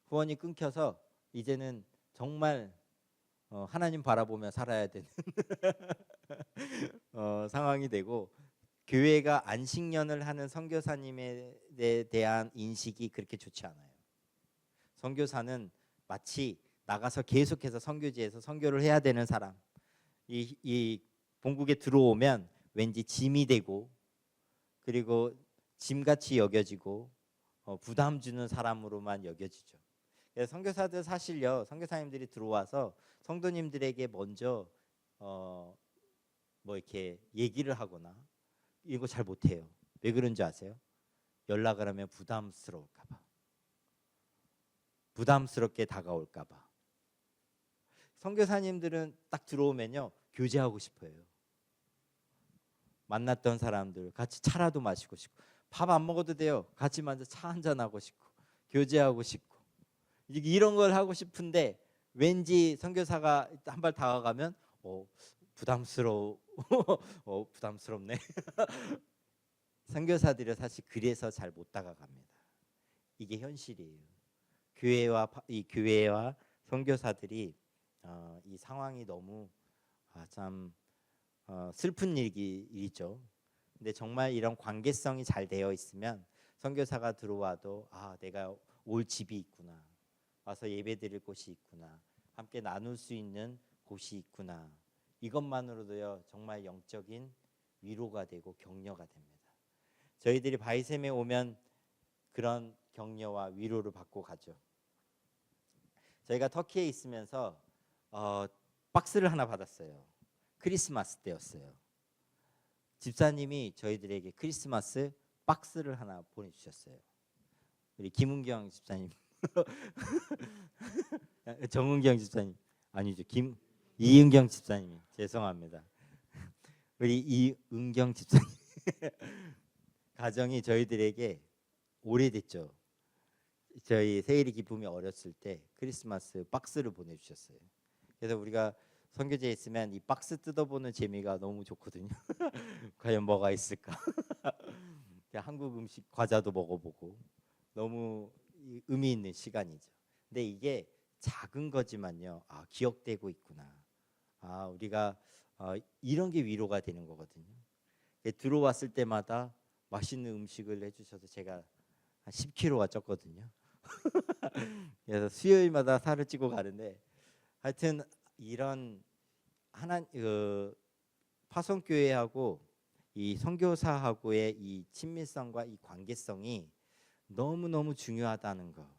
후원이 끊겨서 이제는 정말 하나님 바라보며 살아야 되는 상황이 되고 교회가 안식년을 하는 선교사님에 대한 인식이 그렇게 좋지 않아요. 선교사는 마치 나가서 계속해서 선교지에서 선교를 해야 되는 사람. 이 본국에 들어오면 왠지 짐이 되고 그리고 짐같이 여겨지고 부담 주는 사람으로만 여겨지죠. 그래서 선교사들 사실요 선교사님들이 들어와서 성도님들에게 먼저 뭐 이렇게 얘기를 하거나 이거 잘 못해요. 왜 그런지 아세요? 연락을 하면 부담스러울까봐, 부담스럽게 다가올까봐. 선교사님들은 딱 들어오면요 교제하고 싶어요. 만났던 사람들 같이 차라도 마시고 싶고 밥 안 먹어도 돼요. 같이 만져 차 한잔 하고 싶고 교제하고 싶고 이런 걸 하고 싶은데 왠지 선교사가 한 발 다가가면 부담스러워. 부담스럽네. 선교사들이 사실 그래서 잘 못 다가갑니다. 이게 현실이에요. 교회와 선교사들이 이 상황이 너무 참 슬픈 일이죠. 근데 정말 이런 관계성이 잘 되어 있으면 선교사가 들어와도 내가 올 집이 있구나. 와서 예배드릴 곳이 있구나. 함께 나눌 수 있는 곳이 있구나. 이것만으로도요 정말 영적인 위로가 되고 격려가 됩니다. 저희들이 바이샘에 오면 그런 격려와 위로를 받고 가죠. 저희가 터키에 있으면서 박스를 하나 받았어요. 크리스마스 때였어요. 집사님이 저희들에게 크리스마스 박스를 하나 보내주셨어요. 우리 김은경 집사님, 정은경 집사님 아니죠, 이은경 집사님 죄송합니다. 우리 이은경 집사님 가정이 저희들에게 오래됐죠. 저희 세일이 기쁨이 어렸을 때 크리스마스 박스를 보내주셨어요. 그래서 우리가 선교제에 있으면 이 박스 뜯어보는 재미가 너무 좋거든요. 과연 뭐가 있을까? 한국 음식 과자도 먹어보고 너무 의미 있는 시간이죠. 근데 이게 작은 거지만요, 기억되고 있구나. 우리가 이런 게 위로가 되는 거거든요. 들어왔을 때마다 맛있는 음식을 해주셔서 제가 한 10kg가 쪘거든요. 그래서 수요일마다 살을 찌고 가는데, 하여튼 이런 파송교회하고 이 선교사하고의 이 친밀성과 이 관계성이 너무너무 중요하다는 거.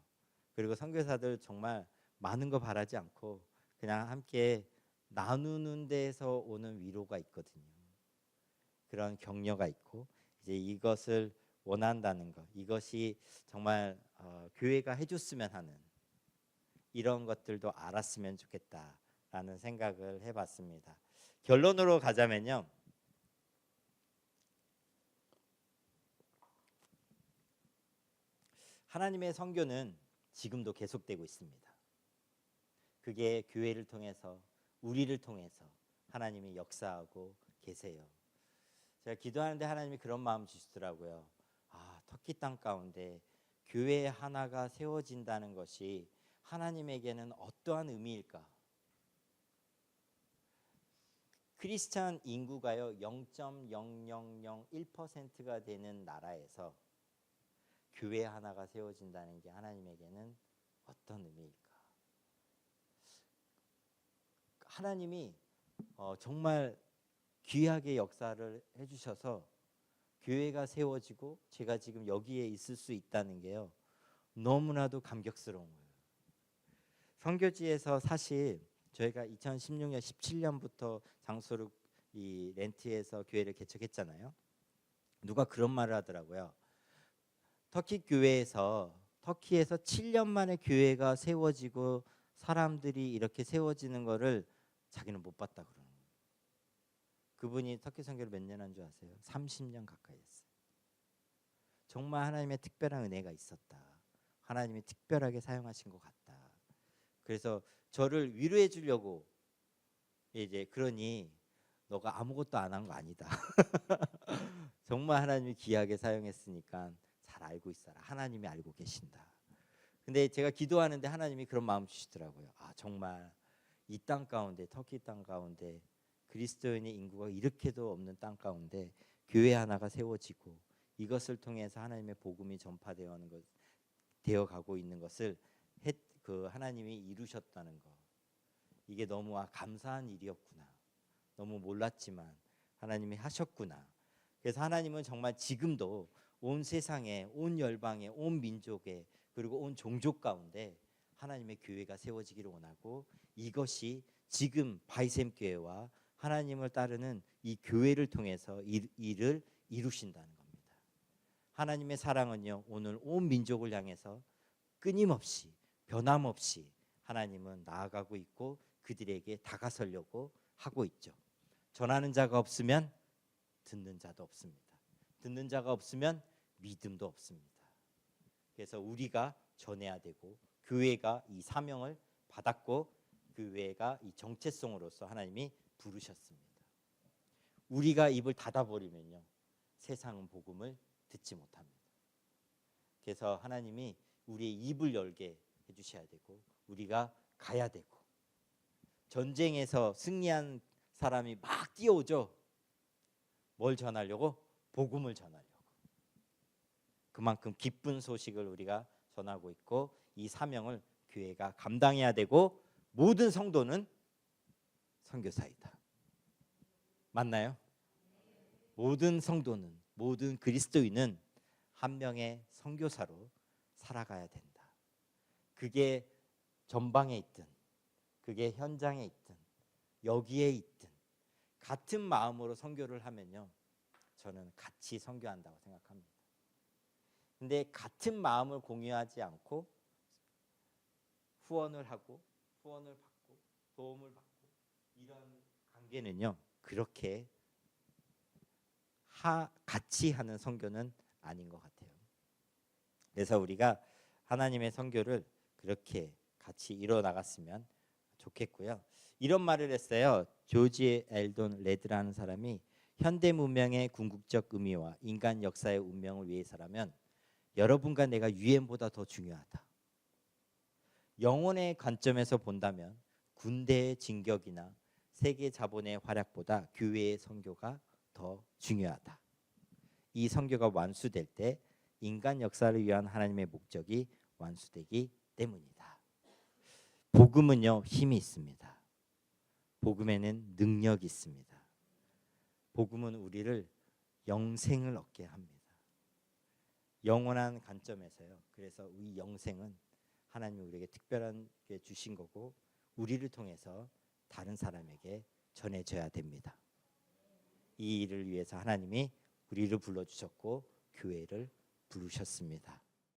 그리고 선교사들 정말 많은 거 바라지 않고 그냥 함께 나누는 데서 오는 위로가 있거든요. 그런 격려가 있고, 이제 이것을 원한다는 것, 이것이 정말 교회가 해줬으면 하는 이런 것들도 알았으면 좋겠다라는 생각을 해봤습니다. 결론으로 가자면요, 하나님의 선교는 지금도 계속되고 있습니다. 그게 교회를 통해서, 우리를 통해서 하나님이 역사하고 계세요. 제가 기도하는데 하나님이 그런 마음 주시더라고요. 터키 땅 가운데 교회 하나가 세워진다는 것이 하나님에게는 어떠한 의미일까? 크리스찬 인구가요 0.0001%가 되는 나라에서 교회 하나가 세워진다는 게 하나님에게는 어떤 의미일까? 하나님이 정말 귀하게 역사를 해주셔서 교회가 세워지고 제가 지금 여기에 있을 수 있다는 게요 너무나도 감격스러운 거예요. 선교지에서 사실 저희가 2016년 17년부터 장소를 이 렌트해서 교회를 개척했잖아요. 누가 그런 말을 하더라고요. 터키에서 7년 만에 교회가 세워지고 사람들이 이렇게 세워지는 거를 자기는 못 봤다 그러는 거예요. 그분이 터키 선교를 몇 년 한 줄 아세요? 30년 가까이 했어요. 정말 하나님의 특별한 은혜가 있었다. 하나님이 특별하게 사용하신 것 같다. 그래서 저를 위로해 주려고 이제 그러니 너가 아무것도 안 한 거 아니다. 정말 하나님이 귀하게 사용했으니까 잘 알고 있어라. 하나님이 알고 계신다. 근데 제가 기도하는데 하나님이 그런 마음 주시더라고요. 정말 이 땅 가운데, 터키 땅 가운데 그리스도인의 인구가 이렇게도 없는 땅 가운데 교회 하나가 세워지고 이것을 통해서 하나님의 복음이 되어 가고 있는 것을 하나님이 이루셨다는 것. 이게 너무 감사한 일이었구나. 너무 몰랐지만 하나님이 하셨구나. 그래서 하나님은 정말 지금도 온 세상에, 온 열방에, 온 민족에, 그리고 온 종족 가운데 하나님의 교회가 세워지기를 원하고, 이것이 지금 바이샘 교회와 하나님을 따르는 이 교회를 통해서 일을 이루신다는 겁니다. 하나님의 사랑은요 오늘 온 민족을 향해서 끊임없이 변함없이 하나님은 나아가고 있고 그들에게 다가서려고 하고 있죠. 전하는 자가 없으면 듣는 자도 없습니다. 듣는 자가 없으면 믿음도 없습니다. 그래서 우리가 전해야 되고, 교회가 이 사명을 받았고, 교회가 이 정체성으로서 하나님이 부르셨습니다. 우리가 입을 닫아버리면요 세상은 복음을 듣지 못합니다. 그래서 하나님이 우리의 입을 열게 해주셔야 되고, 우리가 가야 되고, 전쟁에서 승리한 사람이 막 뛰어오죠. 뭘 전하려고? 복음을 전하려고. 그만큼 기쁜 소식을 우리가 전하고 있고, 이 사명을 교회가 감당해야 되고 모든 성도는 선교사이다. 맞나요? 모든 성도는, 모든 그리스도인은 한 명의 선교사로 살아가야 된다. 그게 전방에 있든 그게 현장에 있든 여기에 있든 같은 마음으로 선교를 하면요, 저는 같이 선교한다고 생각합니다. 근데 같은 마음을 공유하지 않고 후원을 하고 후원을 받고 도움을 받고 이런 관계는요, 그렇게 같이 하는 선교는 아닌 것 같아요. 그래서 우리가 하나님의 선교를 그렇게 같이 이뤄 나갔으면 좋겠고요. 이런 말을 했어요. 조지 엘돈 레드라는 사람이 현대 문명의 궁극적 의미와 인간 역사의 운명을 위해서라면 여러분과 내가 유엔보다 더 중요하다. 영혼의 관점에서 본다면 군대의 진격이나 세계 자본의 활약보다 교회의 선교가 더 중요하다. 이 선교가 완수될 때 인간 역사를 위한 하나님의 목적이 완수되기 때문이다. 복음은요, 힘이 있습니다. 복음에는 능력이 있습니다. 복음은 우리를 영생을 얻게 합니다. 영원한 관점에서요. 그래서 이 영생은 하나님이 우리에게 특별한 게 주신 거고 우리를 통해서 다른 사람에게 전해져야 됩니다. 이 일을 위해서 하나님이 우리를 불러주셨고 교회를 부르셨습니다.